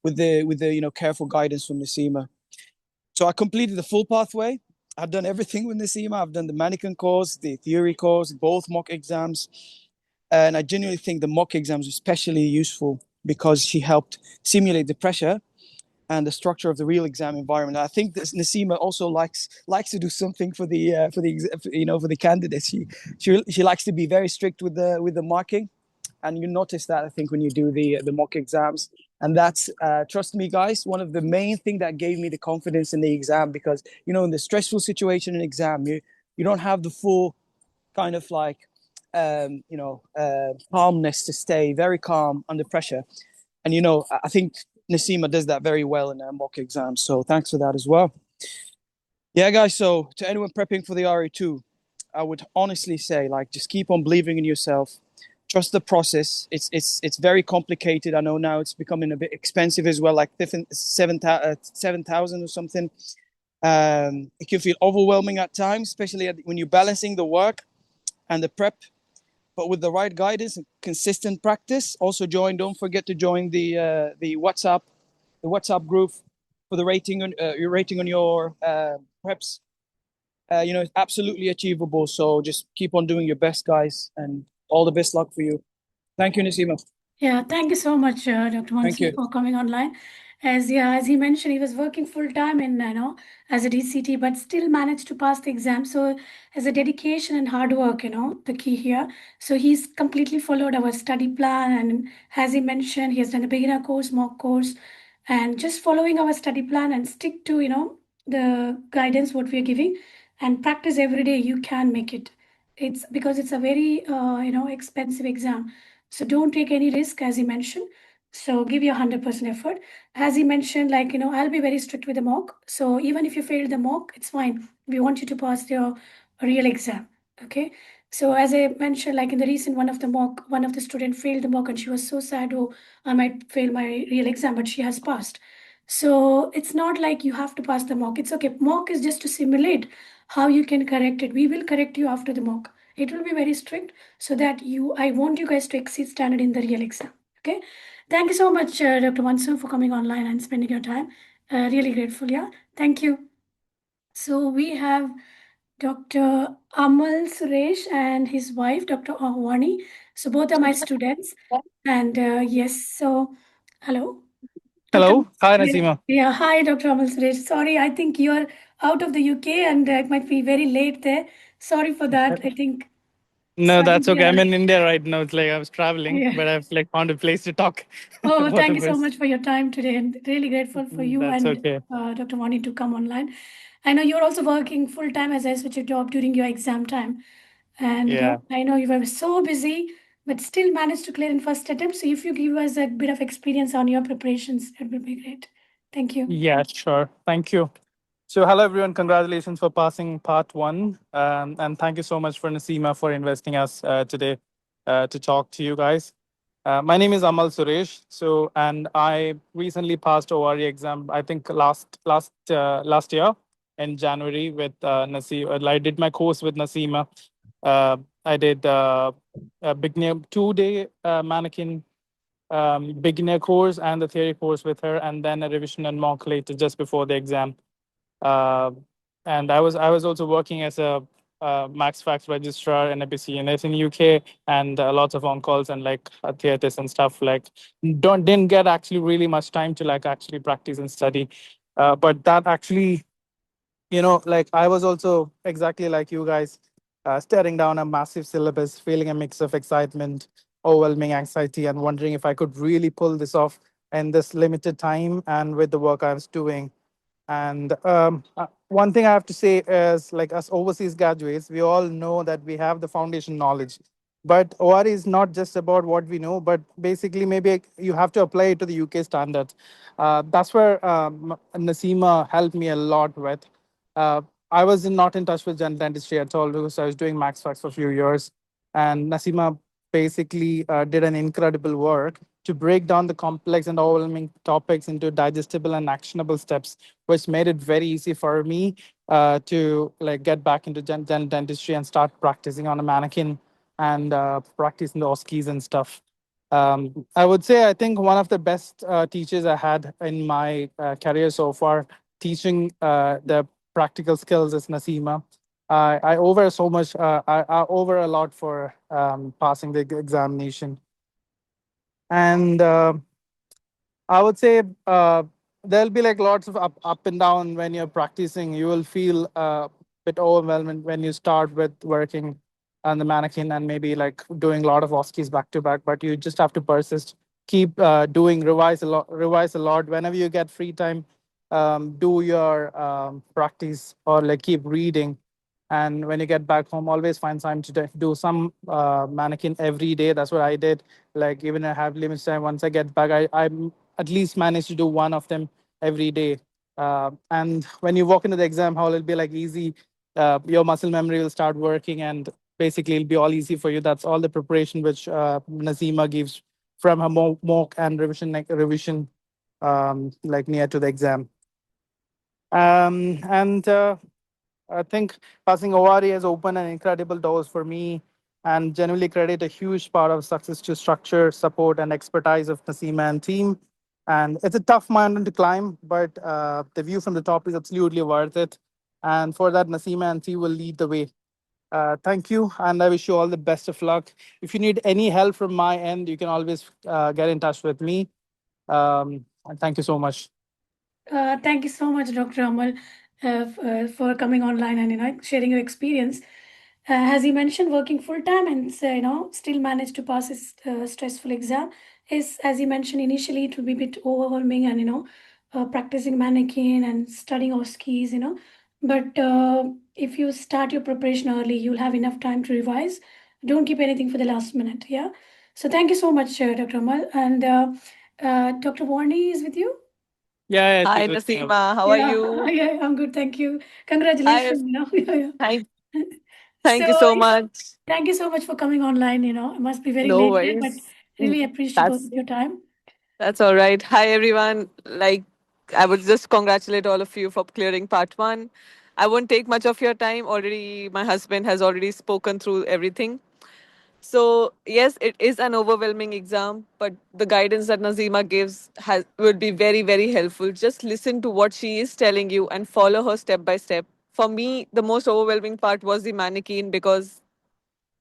with the careful guidance from Naseema. So I completed the full pathway. I've done everything with Naseema. I've done the mannequin course, the theory course, both mock exams. And I genuinely think the mock exams are especially useful because she helped simulate the pressure and the structure of the real exam environment. I think that Naseema also likes to do something for the candidates. She likes to be very strict with the marking, and you notice that, I think, when you do the mock exams. And that's trust me, guys, one of the main thing that gave me the confidence in the exam, because in the stressful situation in exam, you don't have the full kind of like calmness to stay very calm under pressure. And I think Naseema does that very well in her mock exam. So thanks for that as well. Yeah, guys. So to anyone prepping for the ORE-2, I would honestly say, like, just keep on believing in yourself. Trust the process. It's very complicated. I know now it's becoming a bit expensive as well, like 7,000 or something. It can feel overwhelming at times, especially when you're balancing the work and the prep. But with the right guidance and consistent practice, also don't forget to join the WhatsApp group for the rating on your preps. It's absolutely achievable. So just keep on doing your best, guys, and all the best luck for you. Thank you, Naseema. Yeah, thank you so much, Dr. Thank Mansoor, you. for coming online. As he mentioned, he was working full time in as a DCT, but still managed to pass the exam. So as a dedication and hard work, the key here. So he's completely followed our study plan, and as he mentioned, he has done a beginner course, mock course, and just following our study plan and stick to the guidance what we are giving and practice every day. You can make it. It's because it's a very expensive exam. So don't take any risk, as he mentioned. So give your 100% effort. As he mentioned, like, I'll be very strict with the mock. So even if you fail the mock, it's fine. We want you to pass your real exam. Okay. So as I mentioned, like in the recent one of the mock, one of the student failed the mock and she was so sad, oh, I might fail my real exam, but she has passed. So it's not like you have to pass the mock. It's okay. Mock is just to simulate how you can correct it. We will correct you after the mock. It will be very strict so that I want you guys to exceed standard in the real exam. Okay. Thank you so much, Dr. Mansoor, for coming online and spending your time. Really grateful. Yeah. Thank you. So we have Dr. Amal Suresh and his wife, Dr. Awani. So both are my students. And yes, so hello. Dr. Hello. Hi, Yeah, Naseema. yeah, hi, Dr. Amal Suresh. Sorry, I think you're out of the UK and it might be very late there. Sorry for that. I think. No, Sorry. that's okay. I'm in India right now. It's like I was traveling, Yeah. but I've like found a place to talk. Oh, What thank a you so best. much for your time today, and really grateful for you That's and okay. Dr. Wani to come online. I know you're also working full time as I switch your job during your exam time, and Yeah. I know you were so busy, but still managed to clear in first attempt. So if you give us a bit of experience on your preparations, it would be great. Thank you. Yeah, sure. Thank you. So, hello everyone. Congratulations for passing part one, and thank you so much for Naseema for investing us today to talk to you guys. My name is Amal Suresh. So, and I recently passed ORE exam. I think last year in January with Naseema. I did my course with Naseema. I did a beginner 2-day mannequin beginner course and the theory course with her, and then a revision and mock later just before the exam. Uh, and I was also working as a Max Fax registrar and a BCNS in UK, and lots of on calls and like theaters and stuff. Like didn't get actually really much time to like actually practice and study, but that actually, like I was also exactly like you guys, staring down a massive syllabus, feeling a mix of excitement, overwhelming anxiety, and wondering if I could really pull this off in this limited time and with the work I was doing. And one thing I have to say is, like us overseas graduates, we all know that we have the foundation knowledge. But OR is not just about what we know, but basically maybe you have to apply it to the UK standards. That's where Naseema helped me a lot with. Uh, I was not in touch with general dentistry at all because I was doing Max Fax for a few years. And Naseema basically did an incredible work to break down the complex and overwhelming topics into digestible and actionable steps, which made it very easy for me to like get back into general dentistry and start practicing on a mannequin and practicing the OSCEs and stuff. I would say I think one of the best teachers I had in my career so far, teaching the practical skills, is Naseema. I over so much. I over a lot for passing the examination, and I would say there'll be like lots of up and down when you're practicing. You will feel a bit overwhelmed when you start with working on the mannequin and maybe like doing a lot of OSCEs back to back. But you just have to persist, keep doing, revise a lot. Whenever you get free time, do your practice or like keep reading. And when you get back home, always find time to do some mannequin every day. That's what I did. Like even I have limited time. Once I get back, I at least manage to do one of them every day. And when you walk into the exam hall, it'll be like easy. Your muscle memory will start working, and basically it'll be all easy for you. That's all the preparation which Nazima gives from her mock and revision, like near to the exam. And I think passing ORE has opened an incredible doors for me and genuinely credit a huge part of success to structure, support, and expertise of Naseema and team. And it's a tough mountain to climb, but the view from the top is absolutely worth it. And for that, Naseema and team will lead the way. Thank you, and I wish you all the best of luck. If you need any help from my end, you can always get in touch with me. And thank you so much. Thank you so much, Dr. Amal, for coming online and sharing your experience. As he mentioned, working full time and still managed to pass his stressful exam is, as he mentioned initially, it will be a bit overwhelming and practicing mannequin and studying our skis. But if you start your preparation early, you'll have enough time to revise. Don't keep anything for the last minute. Yeah. So thank you so much, Dr. Amal, and Dr. Warney is with you. Yeah, yeah, Hi, she's listening up. Naseema. How are Yeah, you? yeah, I'm good. Thank you. Hi. Congratulations. Yeah, Thank, yeah. thank So, you so much. thank you so much for coming online. It must be very No late there, but worries. really appreciate both That's of your time. that's all right. Hi, everyone. Like, I would just congratulate all of you for clearing part one. I won't take much of your time. Already, my husband has already spoken through everything. So yes, it is an overwhelming exam, but the guidance that Nazima gives has would be very, very helpful. Just listen to what she is telling you and follow her step by step. For me, the most overwhelming part was the mannequin because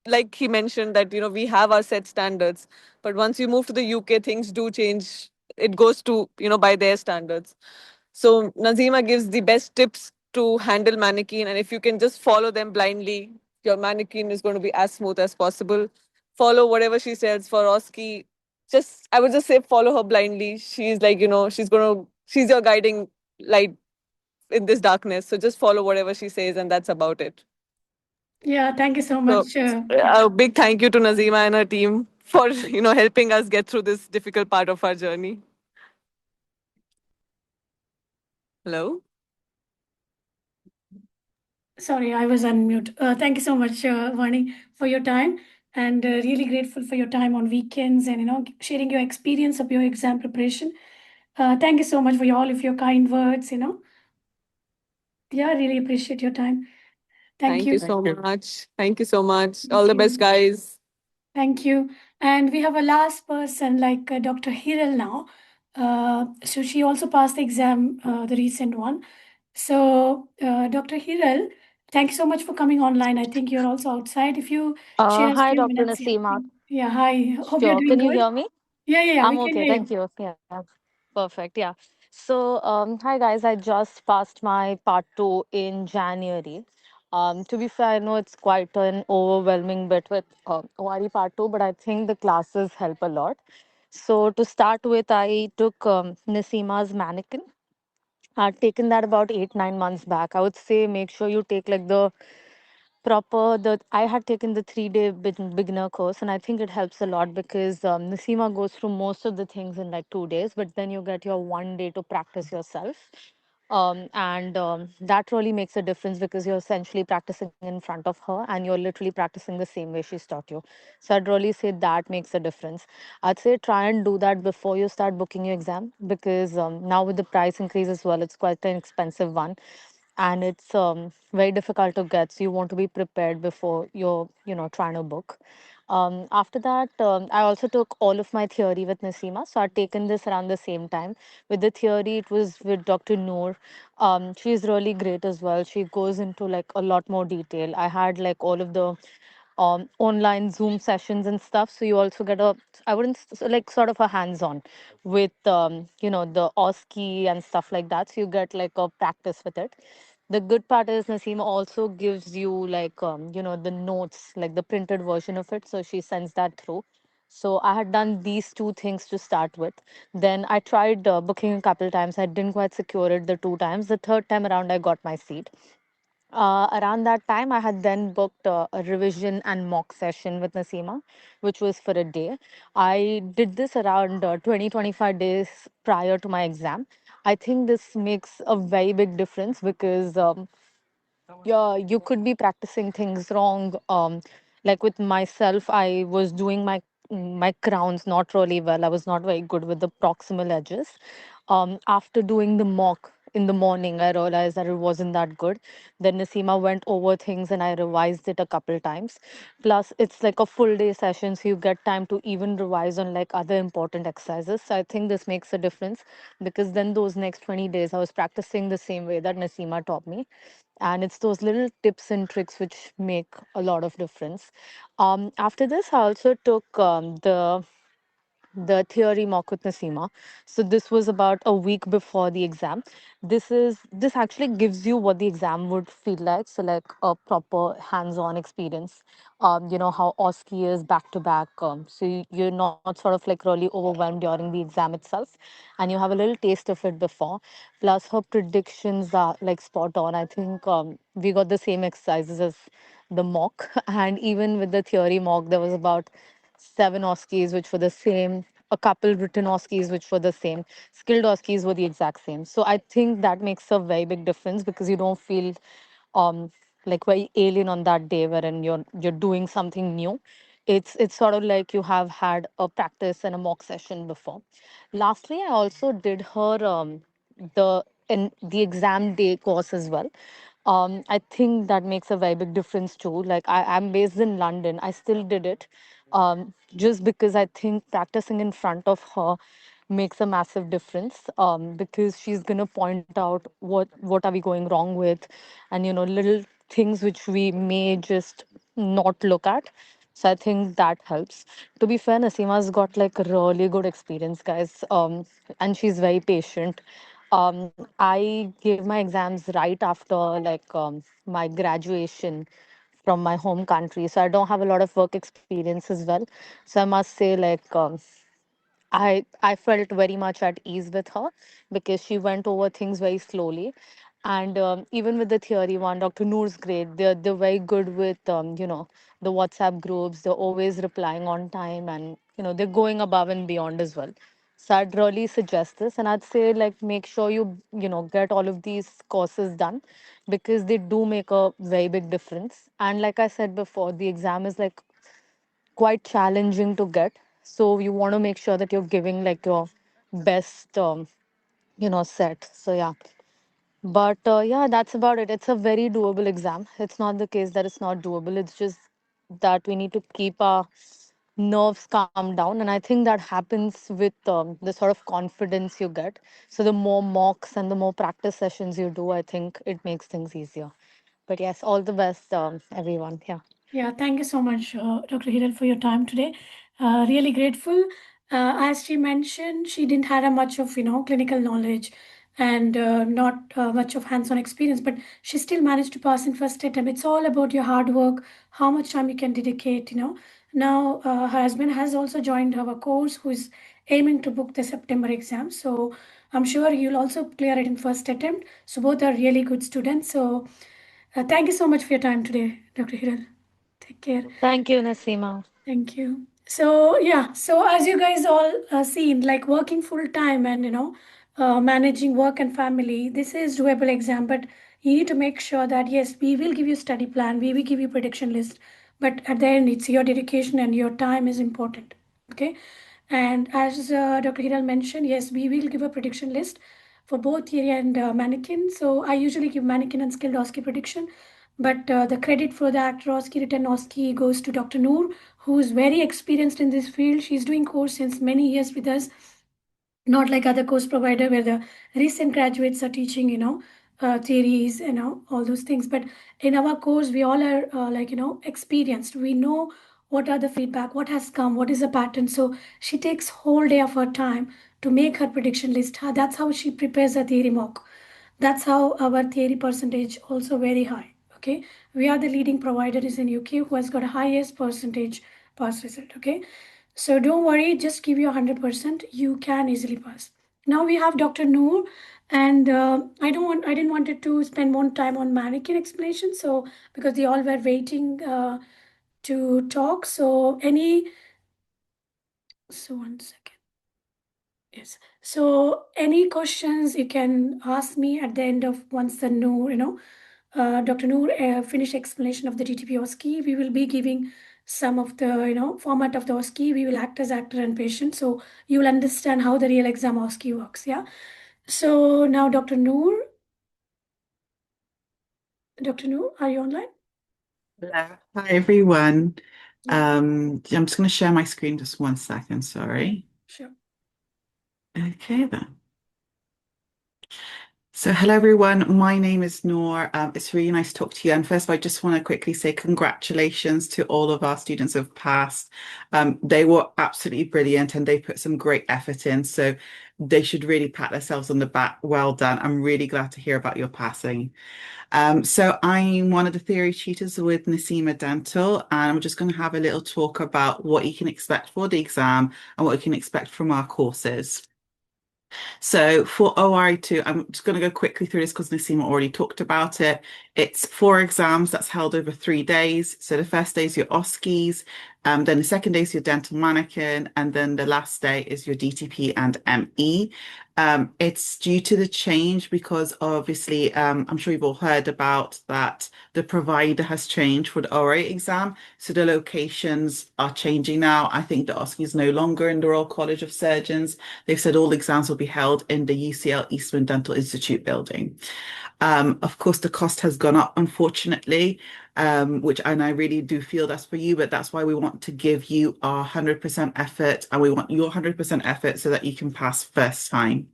like he mentioned that we have our set standards, but once you move to the UK things do change. It goes to by their standards. So Nazima gives the best tips to handle mannequin, and if you can just follow them blindly, your mannequin is going to be as smooth as possible. Follow whatever she says for Oski. Just I would just say follow her blindly. She's like she's your guiding light in this darkness, so just follow whatever she says, and that's about it. Yeah, thank you so So much. a big thank you to Nazima and her team for helping us get through this difficult part of our journey. Hello. Sorry, I was on mute. Thank you so much, Vani, for your time, and really grateful for your time on weekends and sharing your experience of your exam preparation. Thank you so much for all of your kind words. Yeah, really appreciate your time. Thank Thank you you. so much. Thank you so much. All Thank the best, you. guys. Thank you. And we have a last person like Dr. Hiral now. So she also passed the exam, the recent one. So, Dr. Hiral, thank you so much for coming online. I think you're also outside. If you share a Hi, few Dr. minutes, yeah. Naseema. Yeah, hi. Hope you're Sure. doing Can you good. hear me? Yeah, I'm we can okay. hear Thank you. you. Yeah. Perfect. Yeah. So, hi guys. I just passed my part two in January. To be fair, I know it's quite an overwhelming bit with ORE part two, but I think the classes help a lot. So to start with, I took Naseema's mannequin. I'd taken that about 8 9 months back. I would say make sure you take like the proper the I had taken the 3-day beginner course, and I think it helps a lot because Nasima goes through most of the things in like 2 days, but then you get your 1 day to practice yourself. And that really makes a difference because you're essentially practicing in front of her and you're literally practicing the same way she's taught you. So I'd really say that makes a difference. I'd say try and do that before you start booking your exam because now with the price increase as well, it's quite an expensive one, and it's very difficult to get, so you want to be prepared before you're trying to book. After that, I also took all of my theory with Nasima, so I'd taken this around the same time. With the theory, it was with Dr. Noor. She's really great as well. She goes into like a lot more detail. I had like all of the online Zoom sessions and stuff. So you also get a, I wouldn't like sort of a hands-on with the OSCE and stuff like that. So you get like a practice with it. The good part is Naseema also gives you like the notes, like the printed version of it. So she sends that through. So I had done these two things to start with. Then I tried booking a couple times. I didn't quite secure it the 2 times. The third time around, I got my seat. Around that time, I had then booked a revision and mock session with Nasima, which was for a day. I did this around 20 25 days prior to my exam. I think this makes a very big difference because yeah, you could be practicing things wrong. Like with myself, I was doing my crowns not really well. I was not very good with the proximal edges. After doing the mock in the morning, I realized that it wasn't that good. Then Nasima went over things and I revised it a couple times. Plus, it's like a full day session, so you get time to even revise on like other important exercises. So I think this makes a difference because then those next 20 days I was practicing the same way that Nasima taught me, and it's those little tips and tricks which make a lot of difference. After this, I also took the theory mock with Nasima. So this was about a week before the exam. This actually gives you what the exam would feel like. So like a proper hands-on experience. How OSCE is back to back. So you're not sort of like really overwhelmed during the exam itself, and you have a little taste of it before. Plus her predictions are like spot on. I think we got the same exercises as the mock, and even with the theory mock, there was about 7 OSCEs which were the same, a couple written OSCEs which were the same, skilled OSCEs were the exact same. So I think that makes a very big difference because you don't feel um like very alien on that day wherein you're doing something new. It's sort of like you have had a practice and a mock session before. Lastly, I also did her the the exam day course as well. I think that makes a very big difference too. Like I'm based in London. I still did it just because I think practicing in front of her makes a massive difference, because she's gonna point out what are we going wrong with, and little things which we may just not look at. So I think that helps. To be fair, Nasima's got like really good experience, guys, and she's very patient. I gave my exams right after like my graduation from my home country, so I don't have a lot of work experience as well. So I must say, like, I felt very much at ease with her because she went over things very slowly. And even with the theory one, Dr. Noor's great. They're very good with the WhatsApp groups. They're always replying on time, and they're going above and beyond as well. So I'd really suggest this, and I'd say like make sure you get all of these courses done because they do make a very big difference. And like I said before, the exam is like quite challenging to get. So you want to make sure that you're giving like your best, set. So yeah. But yeah, that's about it. It's a very doable exam. It's not the case that it's not doable. It's just that we need to keep our nerves calm down. And I think that happens with the sort of confidence you get. So the more mocks and the more practice sessions you do, I think it makes things easier. But yes, all the best, everyone. Yeah. Yeah, thank you so much, Dr. Hiral, for your time today. Really grateful. As she mentioned, she didn't have a much of clinical knowledge and not much of hands-on experience, but she still managed to pass in first attempt. It's all about your hard work, how much time you can dedicate. Now her husband has also joined our course, who is aiming to book the September exam. So I'm sure you'll also clear it in first attempt. So both are really good students. So thank you so much for your time today, Dr. Hiral. Take care. Thank you, Naseema. Thank you. So yeah, so as you guys all seen, like working full time and managing work and family, this is doable exam. But you need to make sure that yes, we will give you study plan, we will give you prediction list, but at the end, it's your dedication and your time is important. Okay, and as Dr. Hiral mentioned, yes, we will give a prediction list for both theory and mannequin. So I usually give mannequin and skilled OSCE prediction, but the credit for the actor OSCE written OSCE goes to Dr. Noor, who is very experienced in this field. She's doing course since many years with us, not like other course provider where the recent graduates are teaching, theories, all those things. But in our course, we all are experienced. We know what are the feedback, what has come, what is the pattern. So she takes whole day of her time to make her prediction list. That's how she prepares a theory mock. That's how our theory percentage also very high. Okay, we are the leading providers in UK who has got a highest percentage pass result. Okay, so don't worry, just give you 100%. You can easily pass. Now we have Dr. Noor, and I didn't wanted to spend more time on mannequin explanation. So because they all were waiting to talk. So one second. Yes. So any questions you can ask me at the end of once the Noor, Dr. Noor finish explanation of the DTP OSCE. We will be giving some of the format of the OSCE. We will act as actor and patient, so you will understand how the real exam OSCE works. Yeah. So now, Dr. Noor, are you online? Hello. Hi, everyone. Yeah. I'm just going to share my screen just one second. Sorry. Sure. Okay, then. So, hello, everyone. My name is Noor. It's really nice to talk to you. And first of all, I just want to quickly say congratulations to all of our students who have passed. They were absolutely brilliant and they put some great effort in. So, they should really pat themselves on the back. Well done. I'm really glad to hear about your passing. So I'm one of the theory tutors with Naseema Dental, and I'm just going to have a little talk about what you can expect for the exam and what you can expect from our courses. So for ORE-2, I'm just going to go quickly through this because Naseema already talked about it. It's 4 exams that's held over 3 days. So the first day is your OSCEs, then the second day is your dental mannequin, and then the last day is your DTP and ME. It's due to the change because obviously, I'm sure you've all heard about that the provider has changed for the ORE exam. So the locations are changing now. I think the OSCE is no longer in the Royal College of Surgeons. They've said all exams will be held in the UCL Eastman Dental Institute building. Of course, the cost has gone up, unfortunately, and I really do feel that's for you, but that's why we want to give you our 100% effort, and we want your 100% effort so that you can pass first time.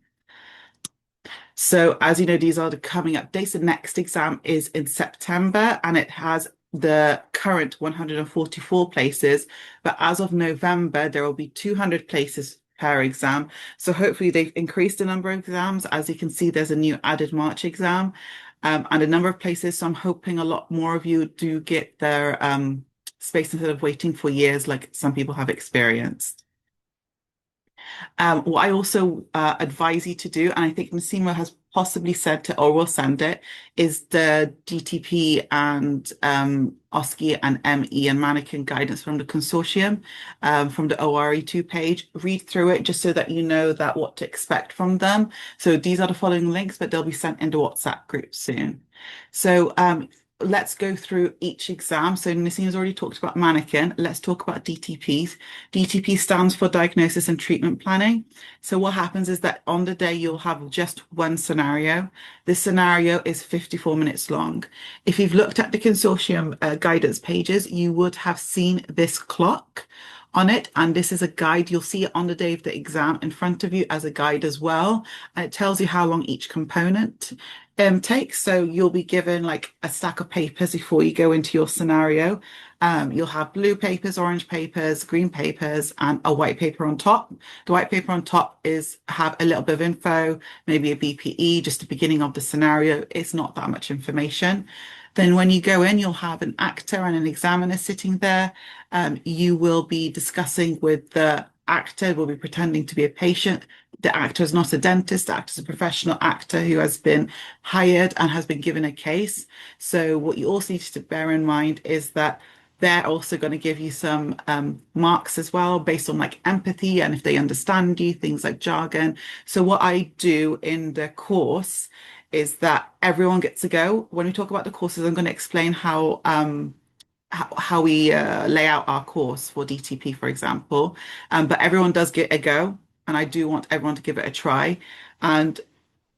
So as you know, these are the coming up dates. The next exam is in September, and it has the current 144 places, but as of November, there will be 200 places per exam. So hopefully they've increased the number of exams. As you can see, there's a new added March exam and a number of places. So I'm hoping a lot more of you do get their space instead of waiting for years like some people have experienced. What I also advise you to do, and I think Naseema has possibly said to or will send it, is the DTP and OSCE and ME and mannequin guidance from the consortium, from the ORE-2 page. Read through it just so that you know that what to expect from them. So these are the following links, but they'll be sent into WhatsApp group soon. So let's go through each exam. So Naseema's already talked about mannequin. Let's talk about DTPs. DTP stands for diagnosis and treatment planning. So what happens is that on the day you'll have just one scenario. This scenario is 54 minutes long. If you've looked at the consortium guidance pages, you would have seen this clock on it, and this is a guide. You'll see it on the day of the exam in front of you as a guide as well, and it tells you how long each component takes. So you'll be given like a stack of papers before you go into your scenario. You'll have blue papers, orange papers, green papers, and a white paper on top. The white paper on top have a little bit of info, maybe a BPE, just the beginning of the scenario. It's not that much information. Then when you go in, you'll have an actor and an examiner sitting there. You will be discussing with the actor will be pretending to be a patient. The actor is not a dentist. The actor is a professional actor who has been hired and has been given a case. So what you also need to bear in mind is that they're also going to give you some marks as well based on like empathy and if they understand you, things like jargon. So what I do in the course is that everyone gets to go. When we talk about the courses, I'm going to explain how we lay out our course for DTP, for example. But everyone does get a go, and I do want everyone to give it a try. And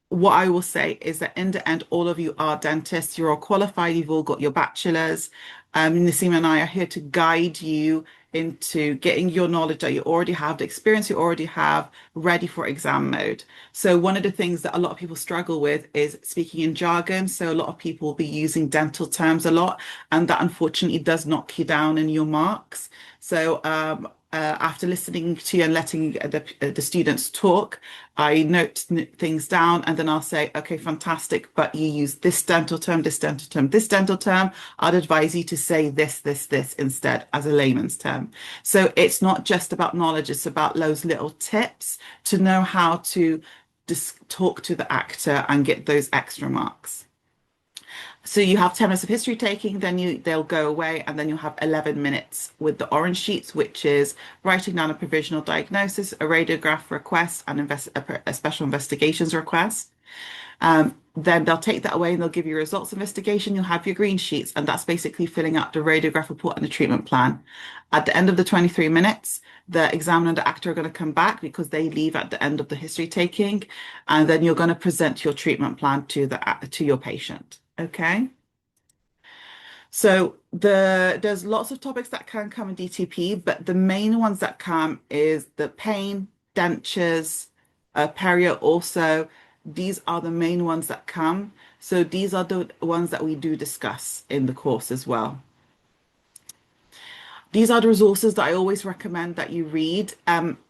what I will say is that in the end, all of you are dentists. You're all qualified. You've all got your bachelors. Naseema and I are here to guide you into getting your knowledge that you already have, the experience you already have, ready for exam mode. So one of the things that a lot of people struggle with is speaking in jargon. So a lot of people will be using dental terms a lot, and that unfortunately does knock you down in your marks. So after listening to you and letting the students talk, I note things down and then I'll say, okay, fantastic, but you use this dental term, this dental term, this dental term. I'd advise you to say this instead as a layman's term. So it's not just about knowledge, it's about those little tips to know how to just talk to the actor and get those extra marks. So you have 10 minutes of history taking, then they'll go away, and then you'll have 11 minutes with the orange sheets, which is writing down a provisional diagnosis, a radiograph request, and a special investigations request. Then they'll take that away and they'll give you results investigation. You'll have your green sheets, and that's basically filling out the radiograph report and the treatment plan. At the end of the 23 minutes, the examiner and the actor are going to come back because they leave at the end of the history taking, and then you're going to present your treatment plan to your patient. Okay. So there's lots of topics that can come in DTP, but the main ones that come is the pain, dentures, perio also. These are the main ones that come. So these are the ones that we do discuss in the course as well. These are the resources that I always recommend that you read.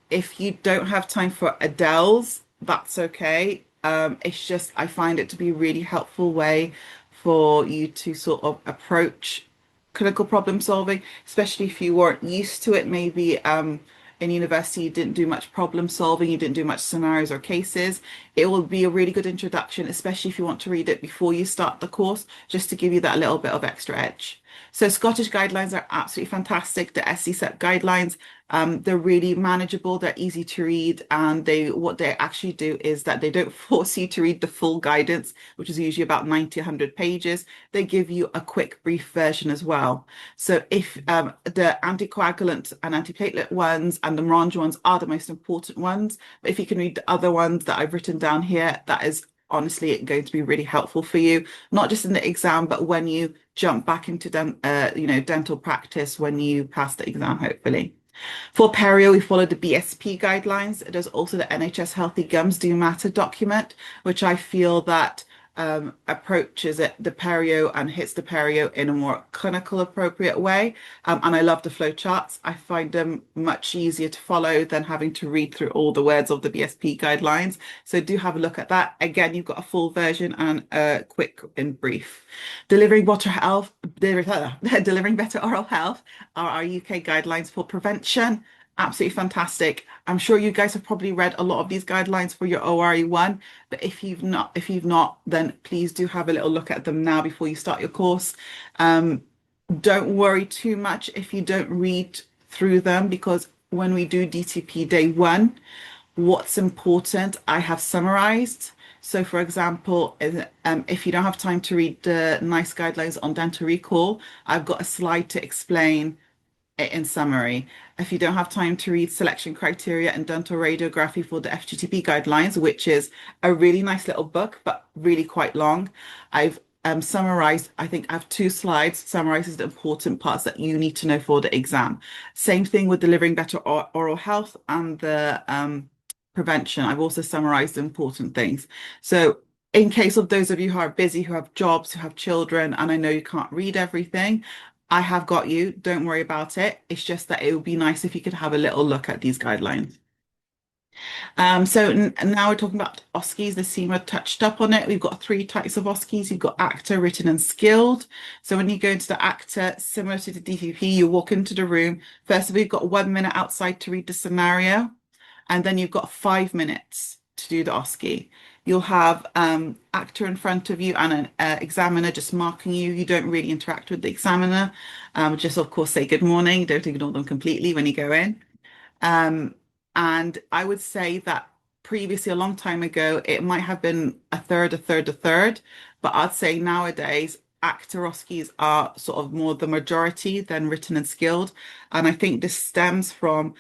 If you don't have time for Adele's, that's okay. It's just, I find it to be a really helpful way for you to sort of approach clinical problem solving, especially if you weren't used to it. Maybe in university you didn't do much problem solving, you didn't do much scenarios or cases. It will be a really good introduction, especially if you want to read it before you start the course, just to give you that little bit of extra edge. So Scottish guidelines are absolutely fantastic. The SCSEP guidelines, they're really manageable, they're easy to read, and what they actually do is that they don't force you to read the full guidance, which is usually about 90, 100 pages. They give you a quick, brief version as well. So if the anticoagulant and antiplatelet ones and the Morange ones are the most important ones, but if you can read the other ones that I've written down here, that is honestly going to be really helpful for you, not just in the exam, but when you jump back into dental practice when you pass the exam, hopefully. For perio, we follow the BSP guidelines. There's also the NHS Healthy Gums Do Matter document, which I feel that approaches the perio and hits the perio in a more clinical appropriate way. And I love the flow charts. I find them much easier to follow than having to read through all the words of the BSP guidelines. So do have a look at that. Again, you've got a full version and a quick and brief. Delivering better oral health are our UK guidelines for prevention. Absolutely fantastic. I'm sure you guys have probably read a lot of these guidelines for your ORE-1, but if you've not, then please do have a little look at them now before you start your course. Don't worry too much if you don't read through them, because when we do DTP day 1, what's important, I have summarized. So for example, if you don't have time to read the NICE guidelines on dental recall, I've got a slide to explain it in summary. If you don't have time to read selection criteria and dental radiography for the FGTP guidelines, which is a really nice little book, but really quite long, I've summarized, I think I have 2 slides, summarizes the important parts that you need to know for the exam. Same thing with delivering better oral health and the prevention. I've also summarized the important things. So in case of those of you who are busy, who have jobs, who have children, and I know you can't read everything, I have got you. Don't worry about it. It's just that it would be nice if you could have a little look at these guidelines. So now we're talking about OSCEs. Naseema touched up on it. We've got three types of OSCEs. You've got actor, written, and skilled. So when you go into the actor, similar to the DPP, you walk into the room. First of all, you've got 1 minute outside to read the scenario, and then you've got 5 minutes to do the OSCE. You'll have actor in front of you and an examiner just marking you. You don't really interact with the examiner. Just of course say good morning. Don't ignore them completely when you go in. Um, and I would say that previously, a long time ago, it might have been a third, a third, a third. But I'd say nowadays, actorowskis are sort of more the majority than written and skilled. And I think this stems from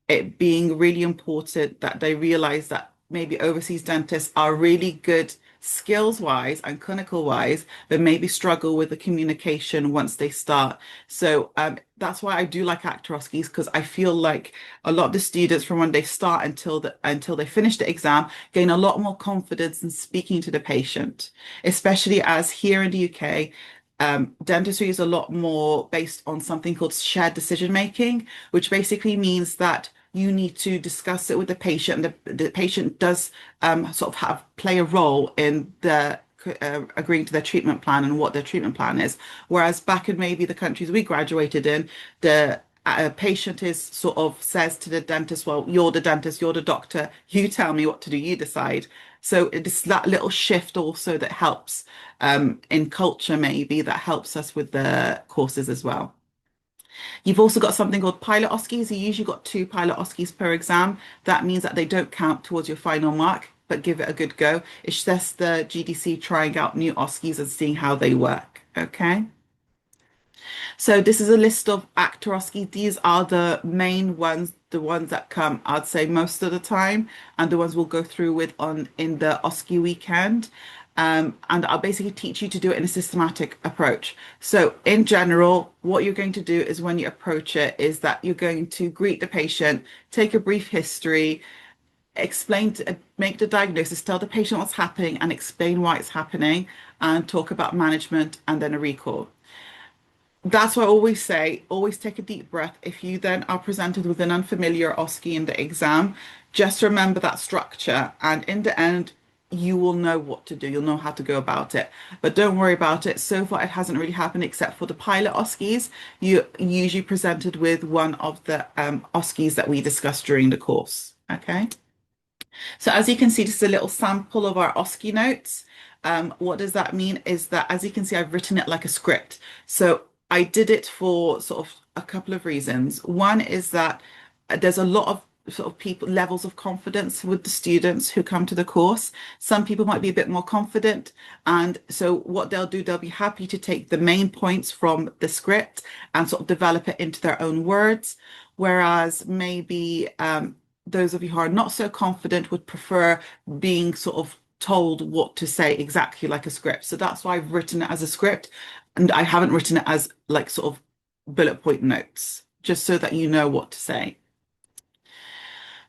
it being really important that they realize that maybe overseas dentists are really good skills wise and clinical wise, but maybe struggle with the communication once they start. So that's why I do like actorowskis, because I feel like a lot of the students from when they start until they finish the exam gain a lot more confidence in speaking to the patient, especially as here in the UK. Dentistry is a lot more based on something called shared decision making, which basically means that you need to discuss it with the patient. The patient does sort of play a role in the agreeing to their treatment plan and what their treatment plan is. Whereas back in maybe the countries we graduated in, the patient is sort of says to the dentist, well, you're the dentist, you're the doctor, you tell me what to do, you decide. So it's that little shift also that helps in culture, maybe that helps us with the courses as well. You've also got something called pilot OSCEs. You usually got 2 pilot OSCEs per exam. That means that they don't count towards your final mark, but give it a good go. It's just the GDC trying out new OSCEs and seeing how they work. Okay. So this is a list of actor OSCEs. These are the main ones, the ones that come, I'd say, most of the time, and the ones we'll go through with on in the OSCE weekend. And I'll basically teach you to do it in a systematic approach. So in general, what you're going to do is when you approach it is that you're going to greet the patient, take a brief history, make the diagnosis, tell the patient what's happening and explain why it's happening, and talk about management and then a recall. That's why I always say, always take a deep breath. If you then are presented with an unfamiliar OSCE in the exam, just remember that structure. And in the end, you will know what to do. You'll know how to go about it. But don't worry about it. So far, it hasn't really happened except for the pilot OSCEs. You're usually presented with one of the OSCEs that we discussed during the course. Okay. So as you can see, this is a little sample of our OSCE notes. What does that mean is that, as you can see, I've written it like a script. So I did it for sort of a couple of reasons. One is that there's a lot of sort of people levels of confidence with the students who come to the course. Some people might be a bit more confident, and so what they'll do, they'll be happy to take the main points from the script and sort of develop it into their own words, whereas maybe those of you who are not so confident would prefer being sort of told what to say exactly like a script. So that's why I've written it as a script, and I haven't written it as like sort of bullet point notes, just so that you know what to say.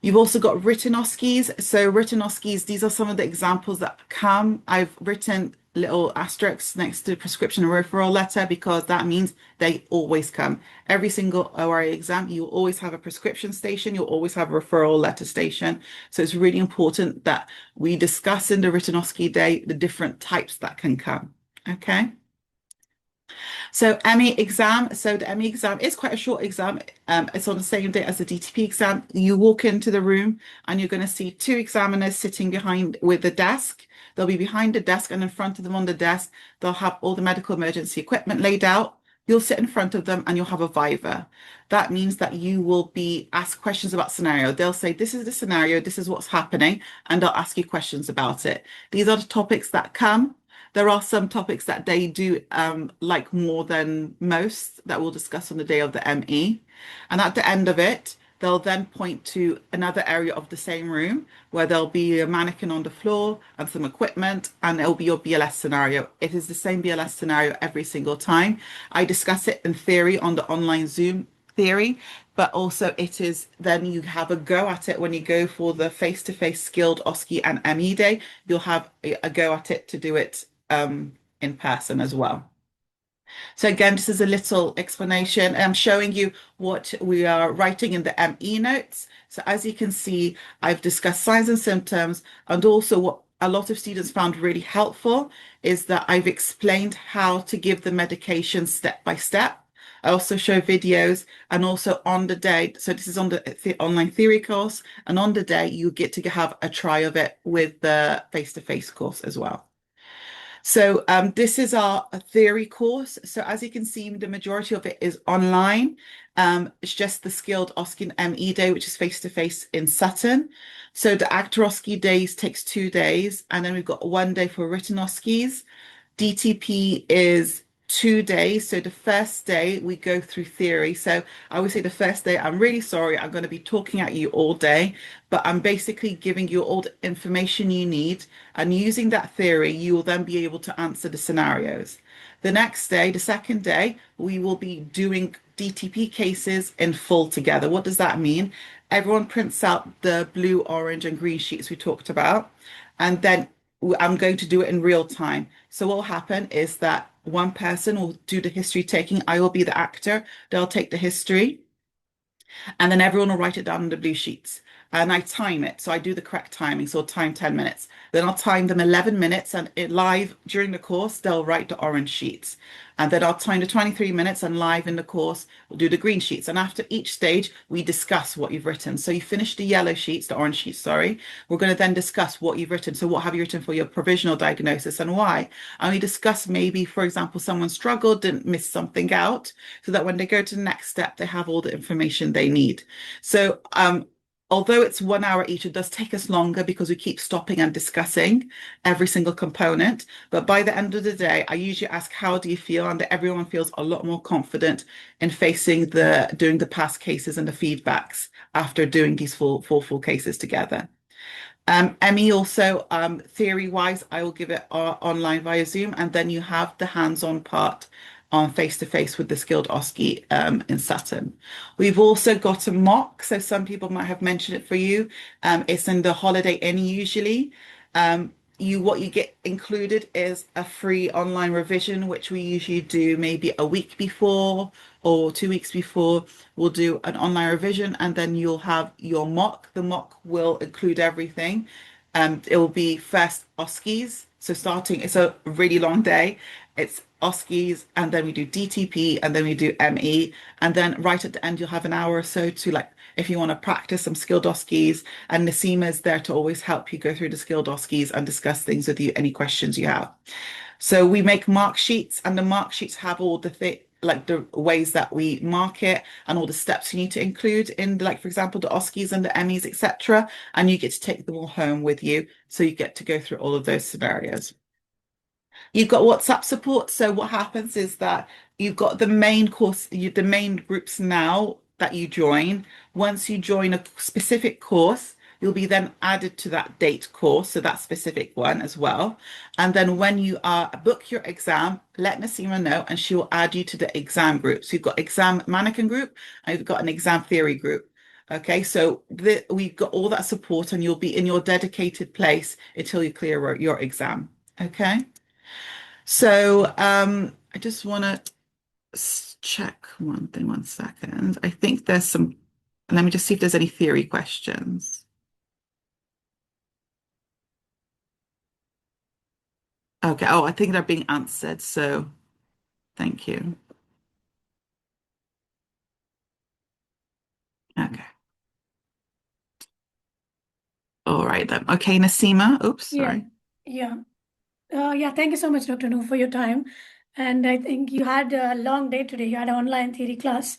You've also got written OSCEs. So written OSCEs, these are some of the examples that come. I've written little asterisks next to prescription and referral letter because that means they always come. Every single ORE exam, you'll always have a prescription station, you'll always have a referral letter station. So it's really important that we discuss in the written OSCE day the different types that can come. Okay. So ME exam. So the ME exam is quite a short exam. It's on the same day as the DTP exam. You walk into the room and you're going to see 2 examiners sitting behind with a desk. They'll be behind the desk, and in front of them on the desk, they'll have all the medical emergency equipment laid out. You'll sit in front of them and you'll have a viva. That means that you will be asked questions about scenario. They'll say, this is the scenario, this is what's happening, and they'll ask you questions about it. These are the topics that come. There are some topics that they do like more than most that we'll discuss on the day of the ME. And at the end of it, they'll then point to another area of the same room where there'll be a mannequin on the floor and some equipment, and it'll be your BLS scenario. It is the same BLS scenario every single time. I discuss it in theory on the online Zoom theory, but also it is then you have a go at it when you go for the face-to-face skilled OSCE and ME day. You'll have a go at it to do it in person as well. So again, this is a little explanation. I'm showing you what we are writing in the ME notes. So as you can see, I've discussed signs and symptoms, and also what a lot of students found really helpful is that I've explained how to give the medication step by step. I also show videos, and also on the day, so this is on the online theory course, and on the day you get to have a try of it with the face-to-face course as well. So this is our theory course. So as you can see, the majority of it is online. It's just the Skilled OSCE and ME day, which is face-to-face in Sutton. So the actor OSCE days takes 2 days, and then we've got 1 day for written OSCEs. DTP is 2 days. So the first day we go through theory. So I would say the first day, I'm really sorry, I'm going to be talking at you all day, but I'm basically giving you all the information you need. And using that theory, you will then be able to answer the scenarios. The next day, the second day, we will be doing DTP cases in full together. What does that mean? Everyone prints out the blue, orange, and green sheets we talked about, and then I'm going to do it in real time. So what will happen is that one person will do the history taking. I will be the actor. They'll take the history, and then everyone will write it down on the blue sheets. And I time it. So I do the correct timing. So I'll time 10 minutes. Then I'll time them 11 minutes, and live during the course, they'll write the orange sheets. And then I'll time the 23 minutes, and live in the course, we'll do the green sheets. And after each stage, we discuss what you've written. So you finish the yellow sheets, the orange sheets, sorry. We're going to then discuss what you've written. So what have you written for your provisional diagnosis and why? And we discuss maybe, for example, someone struggled, didn't miss something out, so that when they go to the next step, they have all the information they need. So although it's 1 hour each, it does take us longer because we keep stopping and discussing every single component. But by the end of the day, I usually ask, how do you feel? And everyone feels a lot more confident in doing the past cases and the feedbacks after doing these full cases together. ME also, theory-wise, I will give it online via Zoom, and then you have the hands-on part on face-to-face with the Skilled OSCE in Sutton. We've also got a mock, so some people might have mentioned it for you. It's in the Holiday Inn usually. What you get included is a free online revision, which we usually do maybe a week before or 2 weeks before. We'll do an online revision, and then you'll have your mock. The mock will include everything. It will be first OSCEs. So it's a really long day. It's OSCEs, and then we do DTP, and then we do ME. And then right at the end, you'll have an hour or so to, like, if you want to practice some skilled OSCEs, and Naseema is there to always help you go through the skilled OSCEs and discuss things with you, any questions you have. So we make mark sheets, and the mark sheets have all the ways that we mark it and all the steps you need to include in, like, for example, the OSCEs and the MEs, etc. And you get to take them all home with you. So you get to go through all of those scenarios. You've got WhatsApp support. So what happens is that you've got the main course, the main groups now that you join. Once you join a specific course, you'll be then added to that date course, so that specific one as well. And then when you book your exam, let Naseema know, and she will add you to the exam group. So you've got exam mannequin group, and you've got an exam theory group. Okay, so we've got all that support, and you'll be in your dedicated place until you clear your exam. Okay. So I just want to check one thing, 1 second. I think there's some, let me just see if there's any theory questions. Okay, oh, I think they're being answered, so thank you. Okay. All right then. Okay, Naseema. Oops, sorry. Yeah. Thank you so much, Dr. Noor, for your time. And I think you had a long day today. You had an online theory class,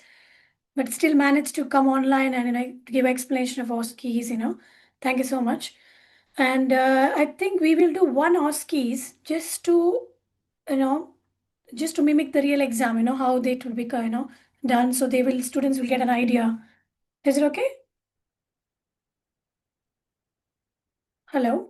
but still managed to come online and give explanation of OSCEs. Thank you so much. And I think we will do one OSCEs just to, mimic the real exam, how they will be, done. So students will get an idea. Is it okay? Hello?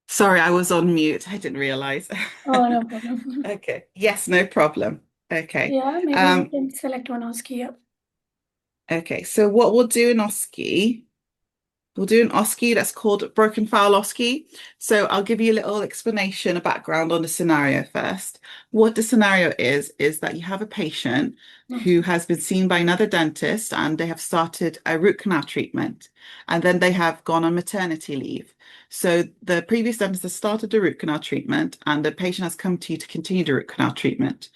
Sorry, I was on mute. I didn't realize. Oh, no problem. Okay. Yes, no problem. Okay. Yeah, maybe we can select one OSCE. Yeah. Okay, so what we'll do in OSCE, We'll do an OSCE that's called broken file OSCE. So I'll give you a little explanation, a background on the scenario first. What the scenario is that you have a patient who has been seen by another dentist and they have started a root canal treatment and then they have gone on maternity leave. So the previous dentist has started the root canal treatment and the patient has come to you to continue the root canal treatment.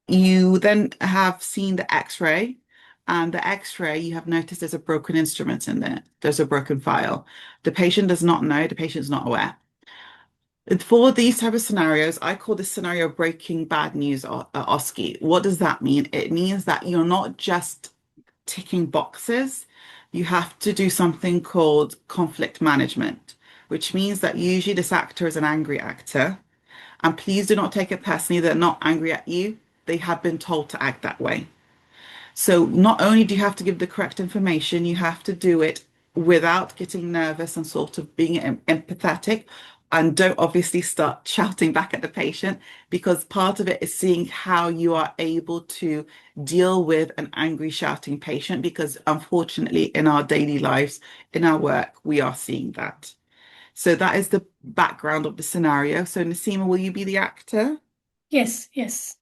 You then have seen the X-ray, and the X-ray, you have noticed there's a broken instrument in there. There's a broken file. The patient does not know, the patient's not aware. For these type of scenarios, I call this scenario breaking bad news OSCE. What does that mean? It means that you're not just ticking boxes. You have to do something called conflict management, which means that usually this actor is an angry actor. And please do not take it personally. They're not angry at you. They have been told to act that way. So not only do you have to give the correct information, you have to do it without getting nervous and sort of being empathetic. And don't obviously start shouting back at the patient, because part of it is seeing how you are able to deal with an angry, shouting patient, because unfortunately in our daily lives, in our work, we are seeing that. So that is the background of the scenario. So Naseema, will you be the actor? Yes, yes.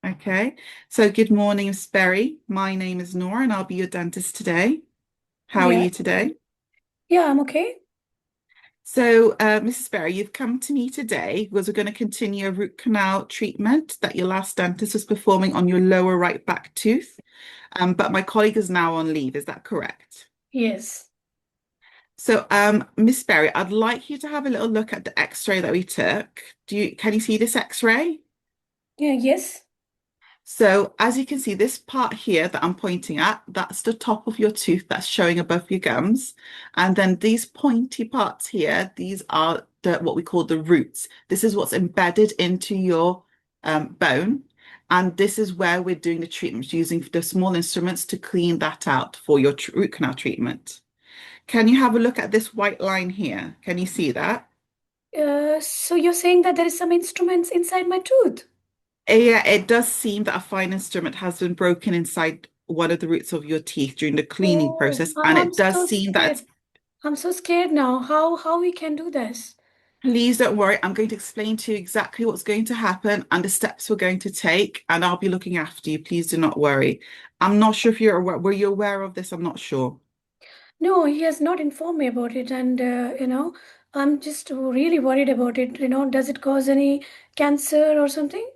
Okay. So good morning, Miss Berry. My name is Nora and I'll be your dentist today. How are Yeah. you today? Yeah, I'm okay. So, Mrs. Berry, you've come to me today because we're going to continue a root canal treatment that your last dentist was performing on your lower right back tooth. But my colleague is now on leave. Is that correct? Yes. So, Miss Berry, I'd like you to have a little look at the X-ray that we took. Can you see this X-ray? Yeah, yes. So as you can see, this part here that I'm pointing at, that's the top of your tooth that's showing above your gums. And then these pointy parts here, these are what we call the roots. This is what's embedded into your bone. And this is where we're doing the treatment, using the small instruments to clean that out for your root canal treatment. Can you have a look at this white line here? Can you see that? So you're saying that there is some instruments inside my tooth? Yeah, it does seem that a fine instrument has been broken inside one of the roots of your teeth during the cleaning Oh, process, and I'm it does so seem that scared. I'm so scared now. How we can do this? please don't worry, I'm going to explain to you exactly what's going to happen and the steps we're going to take, and I'll be looking after you. Please do not worry. I'm not sure if you're aware, were you aware of this? I'm not sure. No, he has not informed me about it, and I'm just really worried about it. Does it cause any cancer or something?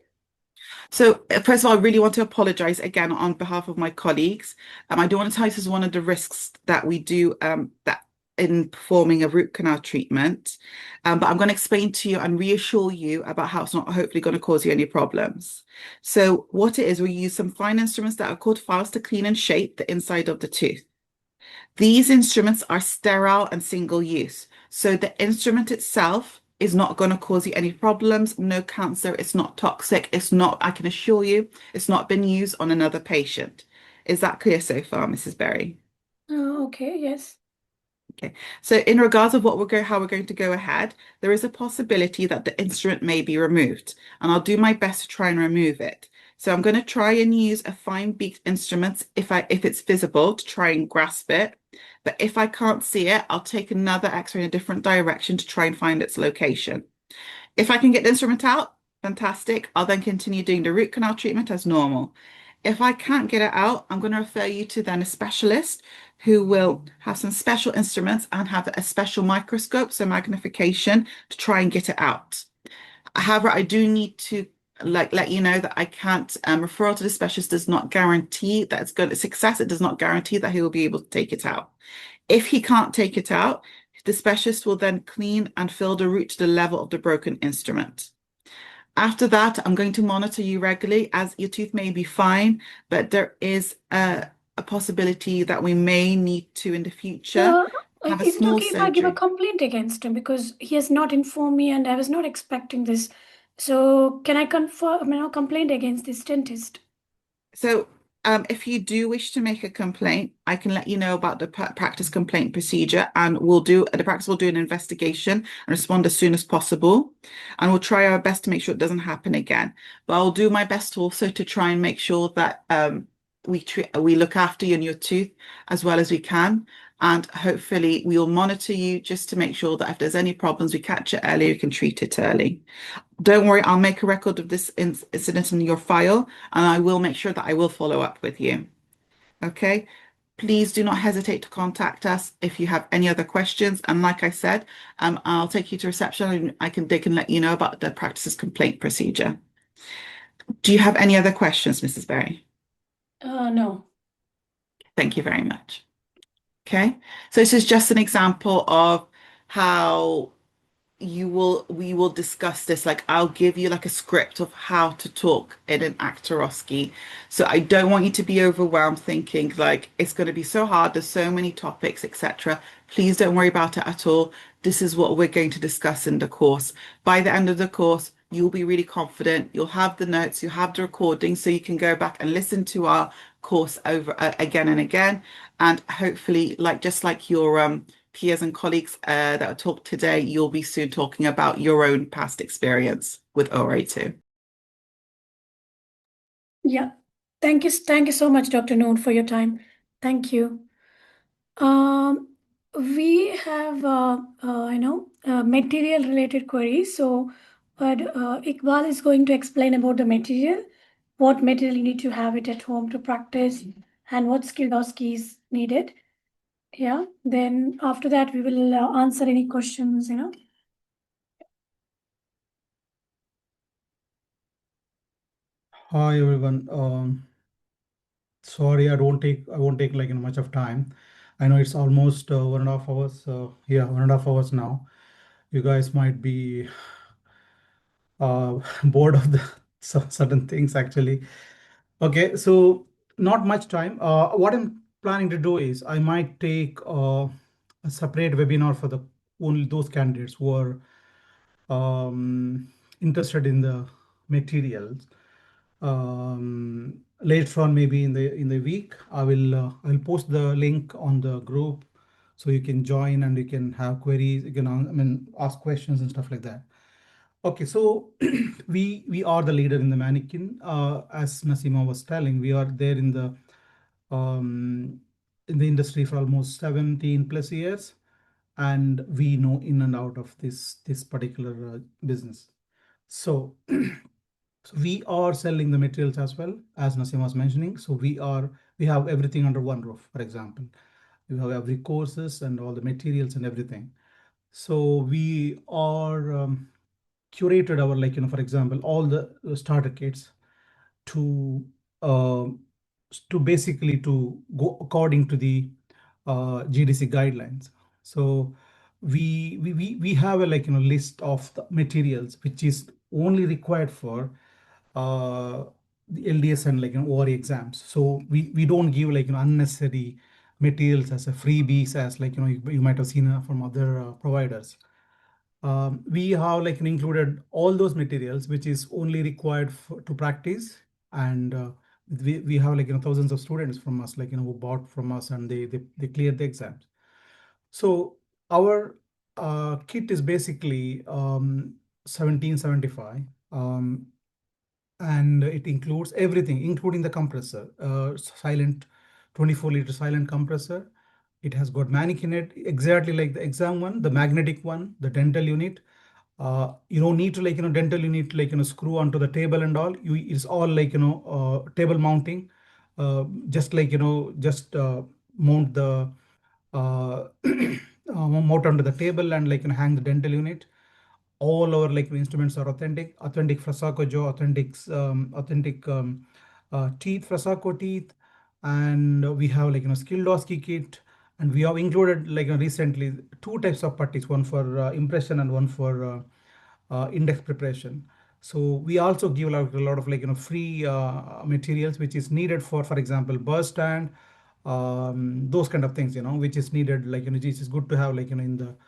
So, first of all, I really want to apologize again on behalf of my colleagues. I do want to tell you this is one of the risks that we do that in performing a root canal treatment. But I'm going to explain to you and reassure you about how it's not hopefully going to cause you any problems. So, what it is, we use some fine instruments that are called files to clean and shape the inside of the tooth. These instruments are sterile and single use. So the instrument itself is not going to cause you any problems, no cancer, it's not toxic, it's not, I can assure you, it's not been used on another patient. Is that clear so far, Mrs. Berry? Okay, yes. Okay, so in regards of how we're going to go ahead, there is a possibility that the instrument may be removed, and I'll do my best to try and remove it. So I'm going to try and use a fine beaked instrument if it's visible to try and grasp it. But if I can't see it, I'll take another X-ray in a different direction to try and find its location. If I can get the instrument out, fantastic. I'll then continue doing the root canal treatment as normal. If I can't get it out, I'm going to refer you to then a specialist who will have some special instruments and have a special microscope, so magnification, to try and get it out. However, I do need to let you know that I can't referral to the specialist does not guarantee that it's going to success. It does not guarantee that he will be able to take it out. If he can't take it out, the specialist will then clean and fill the root to the level of the broken instrument. After that, I'm going to monitor you regularly, as your tooth may be fine, but there is a possibility that we may need to in the future have a Is it small okay if I give a surgery. complaint against him because he has not informed me and I was not expecting this? So can I complaint against this dentist? So, if you do wish to make a complaint, I can let you know about the practice complaint procedure, and the practice will do an investigation and respond as soon as possible. And we'll try our best to make sure it doesn't happen again. But I'll do my best also to try and make sure that we look after you and your tooth as well as we can. and hopefully we will monitor you just to make sure that if there's any problems, we catch it early, we can treat it early. Don't worry, I'll make a record of this incident in your file, and I will make sure that I will follow up with you. Okay? Please do not hesitate to contact us if you have any other questions. And like I said, I'll take you to reception and they can let you know about the practices complaint procedure. Do you have any other questions, Mrs. Berry? No. Thank you very much. Okay, so this is just an example of how we will discuss this. Like, I'll give you like a script of how to talk in an actoroscopy. So I don't want you to be overwhelmed thinking like it's going to be so hard, there's so many topics, etc. Please don't worry about it at all. This is what we're going to discuss in the course. By the end of the course, you'll be really confident. You'll have the notes, you'll have the recording, so you can go back and listen to our course over again and again. And hopefully, just like your peers and colleagues that talked today, you'll be soon talking about your own past experience with ORE-2. Yeah. Thank you so much, Dr. Noor, for your time. Thank you. We have, material-related queries. So, but Iqbal is going to explain about the material, what material you need to have it at home to practice, and what skill is needed. Yeah. Then after that, we will answer any questions. Hi everyone. Sorry, I won't take like much of time. I know it's almost 1.5 hours. Yeah, 1.5 hours now. You guys might be bored of the certain things actually. Okay, so not much time. What I'm planning to do is I might take a separate webinar for the only those candidates who are interested in the materials. Later on, maybe in the week, I'll post the link on the group, so you can join and you can have queries. You can ask questions and stuff like that. Okay, so we are the leader in the mannequin. As Naseema was telling, we are there in the industry for almost 17 plus years, and we know in and out of this particular business. So so we are selling the materials as well, as Naseem was mentioning. So we have everything under one roof. For example, you have every courses and all the materials and everything. So we are curated our, for example, all the starter kits to uh, basically to go according to the GDC guidelines. So we have a list of the materials which is only required for the LDS and ORE exams. So we don't give unnecessary materials as a freebies as you might have seen from other providers. We have included all those materials which is only required to practice, and we have thousands of students from us who bought from us, and they cleared the exams. So our kit is basically 1775, and it includes everything, including the compressor, silent 24-liter silent compressor. It has got mannequin in it, exactly like the exam one, the magnetic one, the dental unit. You don't need to dental unit screw onto the table and all. It's all table mounting. Just mount the mount onto the table and hang the dental unit. All our instruments are authentic Frasaco jaw, authentic teeth, Frasaco teeth, and we have Skilldosky kit, and we have included recently two types of putties, one for impression and one for index preparation. So we also give a lot of free materials which is needed for example bus stand, those kind of things which is needed which is good to have in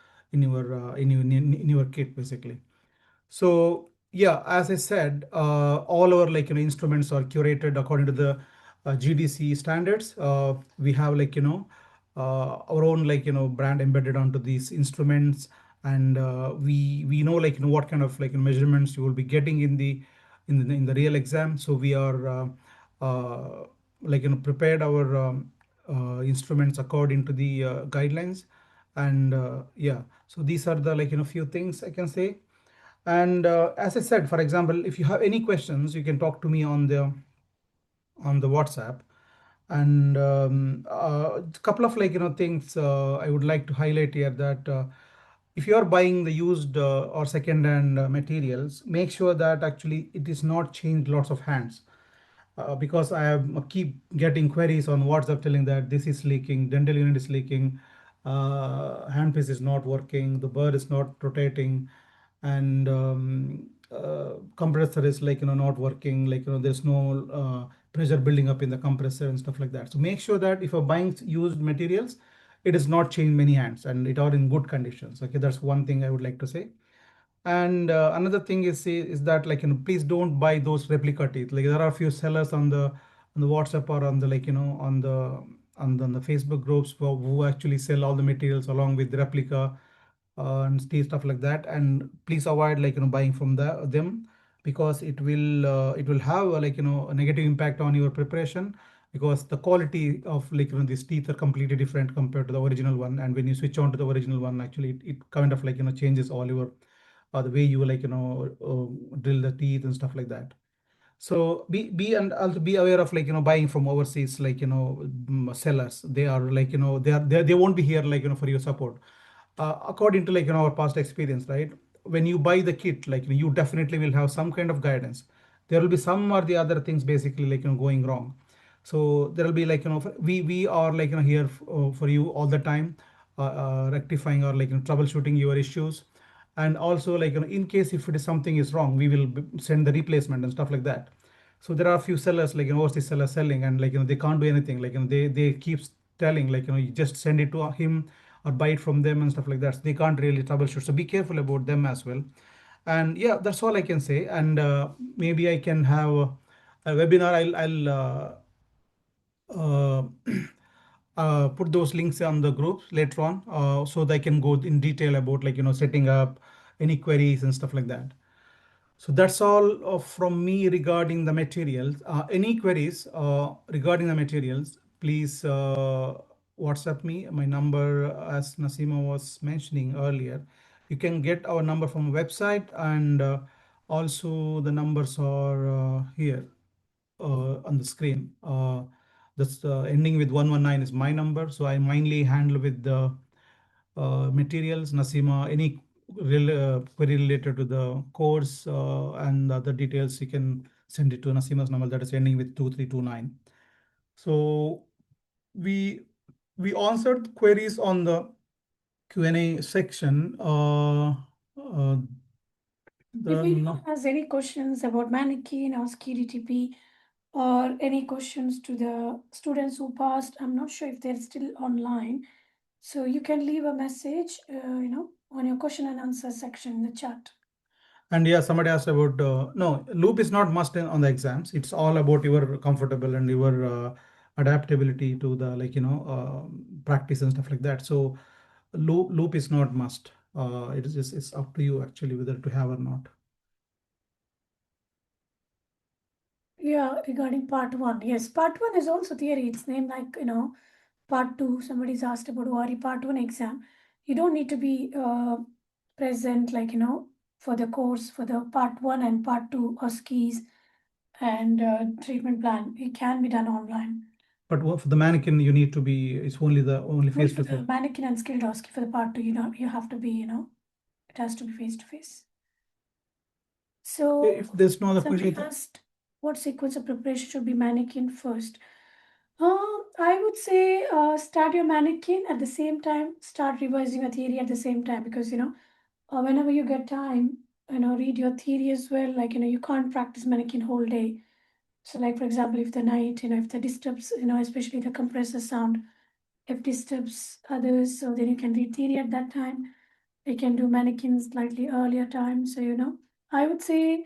your kit basically. So yeah, as I said, all our instruments are curated according to the GDC standards. We have our own brand embedded onto these instruments, and we know what kind of measurements you will be getting in the real exam. So we are prepared our instruments according to the guidelines. And yeah, so these are the few things I can say. And as I said, for example, if you have any questions, you can talk to me on the WhatsApp. And a couple of things I would like to highlight here, that if you are buying the used or second-hand materials, make sure that actually it is not changed lots of hands. Because I have keep getting queries on WhatsApp telling that this is leaking, dental unit is leaking, handpiece is not working, the burr is not rotating, and compressor is not working, there's no pressure building up in the compressor and stuff like that. So make sure that if you're buying used materials, it is not changed many hands and it are in good conditions. Okay, that's one thing I would like to say. And another thing is that please don't buy those replica teeth. Like there are a few sellers on the WhatsApp or on the on the Facebook groups who actually sell all the materials along with replica and stuff like that. And please avoid buying from them, because it will have a negative impact on your preparation, because the quality of these teeth are completely different compared to the original one. And when you switch on to the original one, actually it kind of changes all your the way you drill the teeth and stuff like that. So be and also be aware of buying from overseas, sellers. They are they won't be here for your support. According to our past experience, right? When you buy the kit, you definitely will have some kind of guidance. There will be some or the other things basically going wrong. So there will be we are here for you all the time, rectifying or troubleshooting your issues. And also in case if it is something is wrong, we will send the replacement and stuff like that. So there are a few sellers overseas sellers selling, and they can't do anything. They keep telling you just send it to him or buy it from them and stuff like that. So they can't really troubleshoot. So be careful about them as well. And yeah, that's all I can say. And maybe I can have a webinar. I'll put those links on the groups later on, so they can go in detail about setting up any queries and stuff like that. So that's all from me regarding the materials. Any queries regarding the materials, please WhatsApp me. My number, as Naseema was mentioning earlier, you can get our number from website, and also the numbers are here on the screen. That's ending with 119 is my number. So I mainly handle with the materials. Naseema, any query related to the course and other details, you can send it to Naseema's number that is ending with 2329. So we answered queries on the Q&A section. If anyone has any questions about mannequin or SkiDTP, or any questions to the students who passed, I'm not sure if they're still online. So you can leave a message, on your question and answer section in the chat. And yeah, somebody asked about no, loop is not must on the exams. It's all about your comfortable and your adaptability to the practice and stuff like that. So loop is not must. It's up to you actually whether to have or not. Yeah, regarding part one. Yes, part one is also theory. It's named part two. Somebody's asked about ORE part one exam. You don't need to be present, for the course for the part one and part two or skis and treatment plan. It can be done online. But for the mannequin, you need to be. It's only face to face. Mannequin and skilled OSCE for the part two. You have to be. It has to be face to face. So if there's no other somebody question, asked what sequence of preparation should be mannequin first. I would say start your mannequin at the same time, start revising your theory at the same time, because whenever you get time, read your theory as well. You can't practice mannequin whole day. So for example, if the night, if the disturbs, especially the compressor sound, if disturbs others, so then you can read theory at that time. You can do mannequins slightly earlier time. So I would say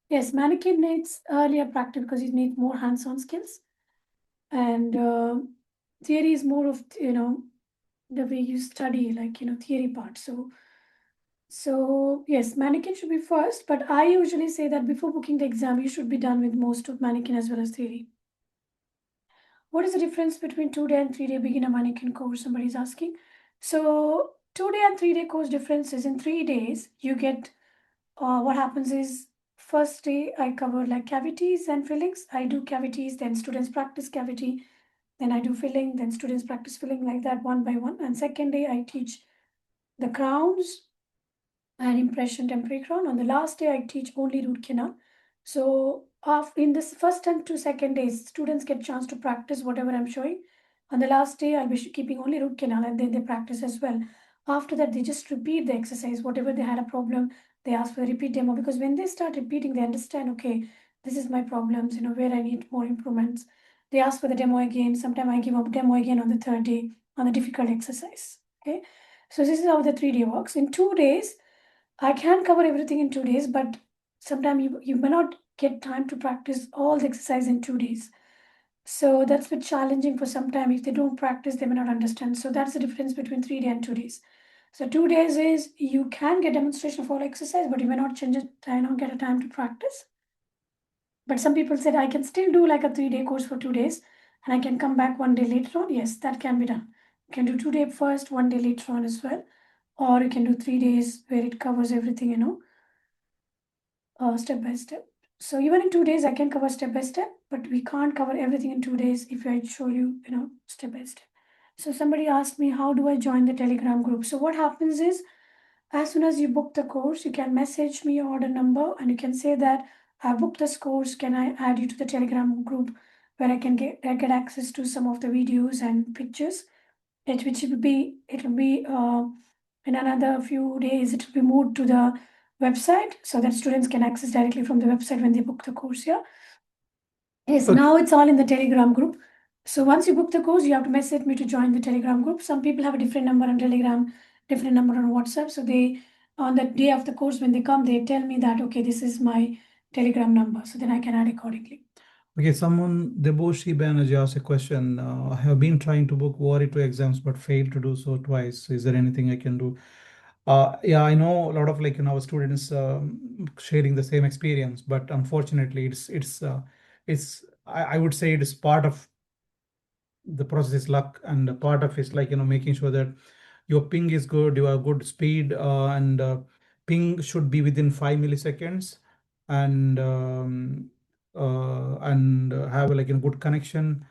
yes, mannequin needs earlier practice because it needs more hands-on skills. And theory is more of the way you study, theory part. So yes, mannequin should be first, but I usually say that before booking the exam, you should be done with most of mannequin as well as theory. What is the difference between 2-day and 3-day beginner mannequin course? Somebody's asking. So 2-day and 3-day course differences. In 3 days, you get what happens is first day I cover like cavities and fillings. I do cavities, then students practice cavity, then I do filling, then students practice filling like that one by one. And second day I teach the crowns and impression temporary crown. On the last day I teach only root canal. So in this first and to second days, students get chance to practice whatever I'm showing. On the last day, I'll be keeping only root canal and then they practice as well. After that, they just repeat the exercise. Whatever they had a problem, they ask for a repeat demo because when they start repeating, they understand, okay, this is my problems, where I need more improvements. They ask for the demo again. Sometimes I give a demo again on the third day on the difficult exercise. Okay. So this is how the 3-day works. In 2 days, I can cover everything in 2 days, but sometimes you may not get time to practice all the exercise in 2 days. So that's a bit challenging for some time. If they don't practice, they may not understand. So that's the difference between 3-day and 2 days. So 2 days is you can get demonstration of all exercise, but you may not change it, not get a time to practice. But some people said I can still do like a 3-day course for 2 days and I can come back 1 day later on. Yes, that can be done. You can do 2-day first, 1 day later on as well. Or you can do 3 days where it covers everything, step by step. So even in 2 days, I can cover step by step, but we can't cover everything in 2 days if I show you, step by step. So somebody asked me, how do I join the Telegram group? So what happens is, as soon as you book the course, you can message me your order number and you can say that I booked this course. Can I add you to the Telegram group where I get access to some of the videos and pictures? It will be in another few days. It will be moved to the website so that students can access directly from the website when they book the course. Yeah. Yes. Okay. Now it's all in the Telegram group. So once you book the course, you have to message me to join the Telegram group. Some people have a different number on Telegram, different number on WhatsApp. So they, on the day of the course, when they come, they tell me that, okay, this is my Telegram number. So then I can add accordingly. Okay, someone, Deboshi Banerjee asked a question. I have been trying to book ORE-2 exams but failed to do so twice. Is there anything I can do? Yeah, I know a lot of our students sharing the same experience, but unfortunately, I would say it is part of the process is luck, and a part of is making sure that your ping is good, you have good speed, and ping should be within 5 milliseconds, and have a good connection.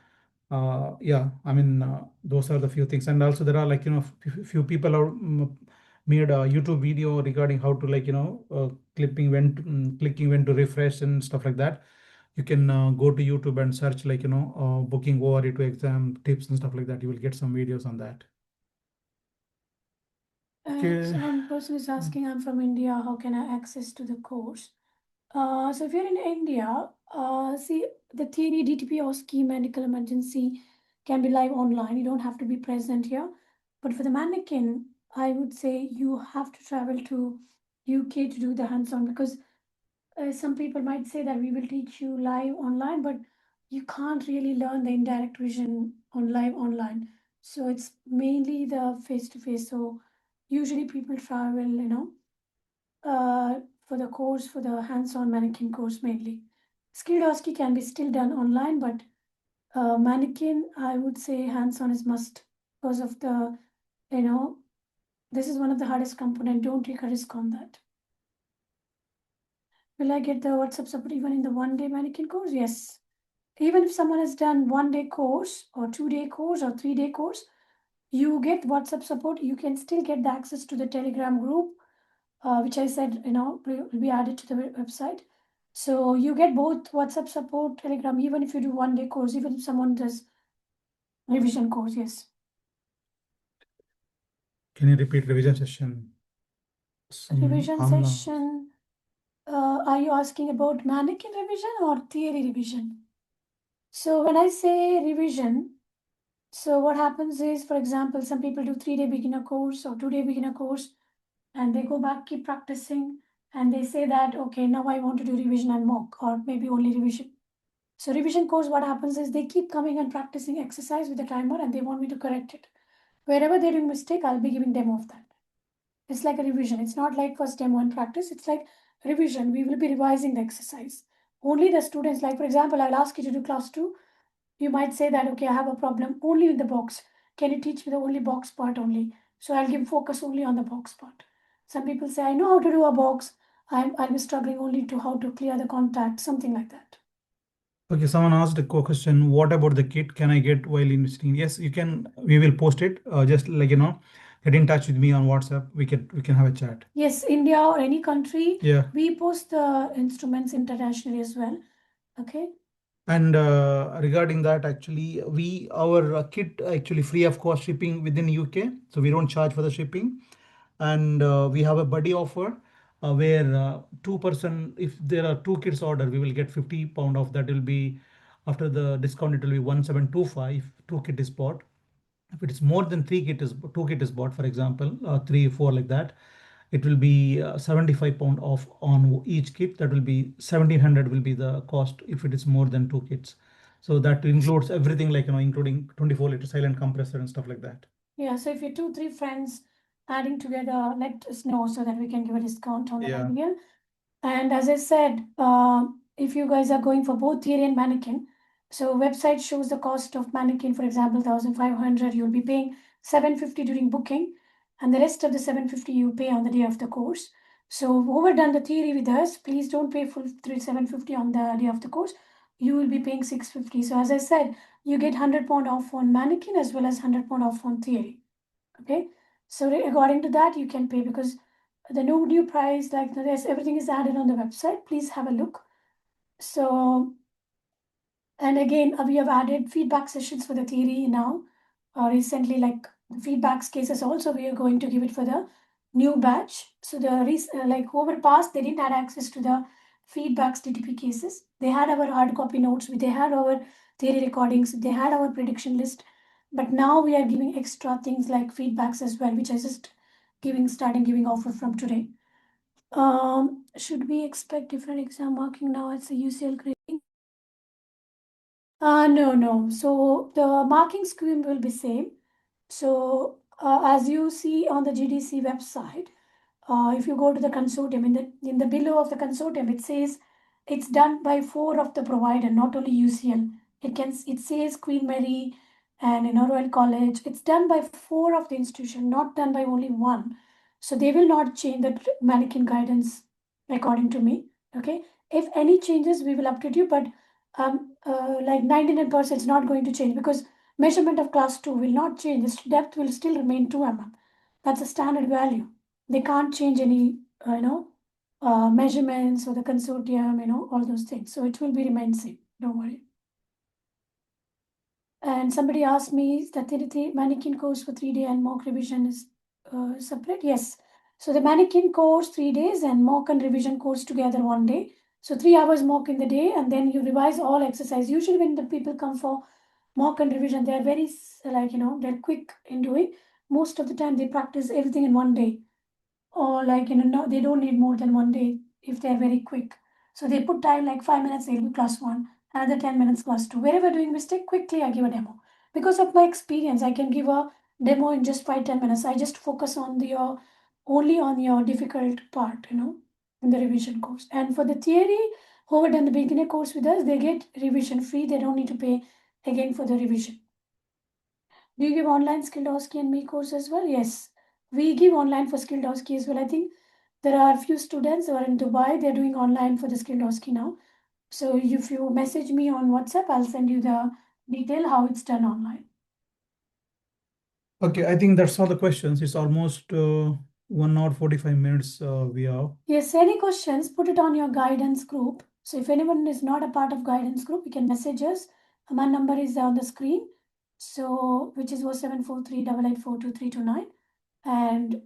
Yeah, I mean those are the few things, and also there are few people are made a YouTube video regarding how to clicking when to refresh and stuff like that. You can go to YouTube and search booking ORE-2 exam tips and stuff like that. You will get some videos on that. Okay. So one person is asking, I'm from India, how can I access to the course? So if you're in India, see the theory, DTP or scheme medical emergency can be live online. You don't have to be present here. But for the mannequin, I would say you have to travel to UK to do the hands-on because some people might say that we will teach you live online, but you can't really learn the indirect vision on live online. So it's mainly the face-to-face. So usually people travel, for the course, for the hands-on mannequin course mainly. Skilled can be still done online, but mannequin, I would say hands-on is must because of the, this is one of the hardest component. Don't take a risk on that. Will I get the WhatsApp support even in the 1-day mannequin course? Yes. Even if someone has done 1-day course or 2-day course or 3-day course, you get WhatsApp support. You can still get the access to the Telegram group, which I said, will be added to the website. So you get both WhatsApp support, Telegram, even if you do 1-day course, even if someone does revision course, yes. Can you repeat revision session? Revision session. Are you asking about mannequin revision or theory revision? So when I say revision, so what happens is, for example, some people do 3-day beginner course or 2-day beginner course, and they go back, keep practicing, and they say that, okay, now I want to do revision and mock, or maybe only revision. So revision course, what happens is they keep coming and practicing exercise with the timer and they want me to correct it. Wherever they're doing mistake, I'll be giving demo of that. It's like a revision. It's not like first demo and practice. It's like revision. We will be revising the exercise. Only the students, like for example, I'll ask you to do class 2. You might say that, okay, I have a problem only with the box. Can you teach me the only box part only? So I'll give focus only on the box part. Some people say, I know how to do a box. I'll be struggling only to how to clear the contact, something like that. Okay, someone asked a question. What about the kit? Can I get while investing? Yes, you can. We will post it. Just like get in touch with me on WhatsApp. We can have a chat. Yes, India or any country. Yeah. We post the instruments internationally as well. Okay. And regarding that, actually, our kit actually free of cost shipping within UK, so we don't charge for the shipping. And we have a buddy offer where 2%, if there are 2 kits order, we will get £50 off. That will be after the discount. It will be 1725 if 2 kit is bought. If it is more than 2 kit is bought, for example, 3 4 like that, it will be £75 off on each kit. That will be 1700 will be the cost if it is more than 2 kits. So that includes everything, like including 24-liter silent compressor and stuff like that. Yeah, so if you're 2 3 friends adding together, let us know so that we can give a discount on the material. And as I said, if you guys are going for both theory and mannequin, so website shows the cost of mannequin, for example, 1500, you'll be paying 750 during booking, and the rest of the 750 you pay on the day of the course. So whoever done the theory with us, please don't pay full 750 on the day of the course. You will be paying 650. So as I said, you get £100 off on mannequin as well as £100 off on theory. Okay. So according to that, you can pay, because the new price, like this, everything is added on the website. Please have a look. So, and again, we have added feedback sessions for the theory now. Recently, like the feedbacks cases also, we are going to give it for the new batch. So like whoever passed, they didn't have access to the feedbacks DTP cases. They had our hard copy notes, they had our theory recordings, they had our prediction list. But now we are giving extra things like feedbacks as well, which I just starting giving offer from today. Should we expect different exam marking now as the UCL grading? No. So the marking scheme will be same. So as you see on the GDC website, if you go to the consortium, in the below of the consortium, it says it's done by 4 of the provider, not only UCL. It says Queen Mary and Royal College. It's done by 4 of the institution, not done by only 1. So they will not change the mannequin guidance according to me. Okay. If any changes, we will update you, but like 99% is not going to change, because measurement of class 2 will not change. The depth will still remain 2 mm. That's a standard value. They can't change any, measurements or the consortium, all those things. So it will be remain same. Don't worry. And somebody asked me that the mannequin course for 3 days and mock revision is separate. Yes. So the mannequin course 3 days and mock and revision course together 1 day. So 3 hours mock in the day, and then you revise all exercise. Usually when the people come for mock and revision, they are very they're quick in doing. Most of the time they practice everything in 1 day, or no, they don't need more than 1 day if they're very quick. So they put time like 5 minutes, they'll be class 1, another 10 minutes class 2. Wherever doing mistake, quickly I give a demo. Because of my experience, I can give a demo in just 5-10 minutes. I just focus on only on your difficult part, in the revision course. And for the theory, whoever done the beginner course with us, they get revision free. They don't need to pay again for the revision. Do you give online Skilldowski and me course as well? Yes, we give online for Skilldowski as well. I think there are a few students who are in Dubai. They're doing online for the Skilldowski now. So if you message me on WhatsApp, I'll send you the detail how it's done online. Okay, I think that's all the questions. It's almost 1 hour 45 minutes we have. Yes, any questions, put it on your guidance group. So if anyone is not a part of guidance group, you can message us. My number is on the screen. So which is 0743884239. And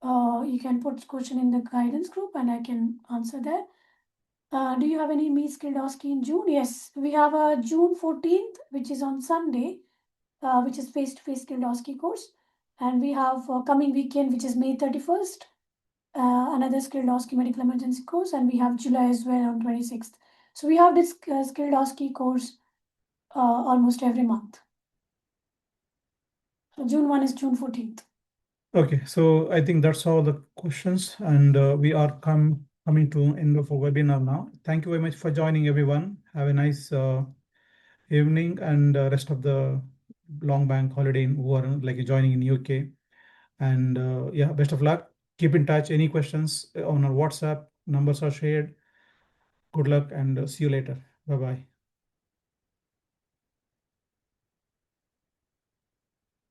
you can put question in the guidance group and I can answer that. Do you have any Me Skilldowski in June? Yes, we have a June 14th, which is on Sunday, which is face-to-face Skilldowski course. And we have coming weekend, which is May 31st, another Skilldowski medical emergency course. And we have July as well on 26th. So we have this Skilldowski course almost every month. So June 1 is June 14th. Okay, so I think that's all the questions, and we are coming to end of our webinar now. Thank you very much for joining, everyone. Have a nice evening and rest of the long bank holiday who are like joining in UK. And yeah, best of luck. Keep in touch. Any questions on our WhatsApp numbers are shared. Good luck and see you later. Bye bye.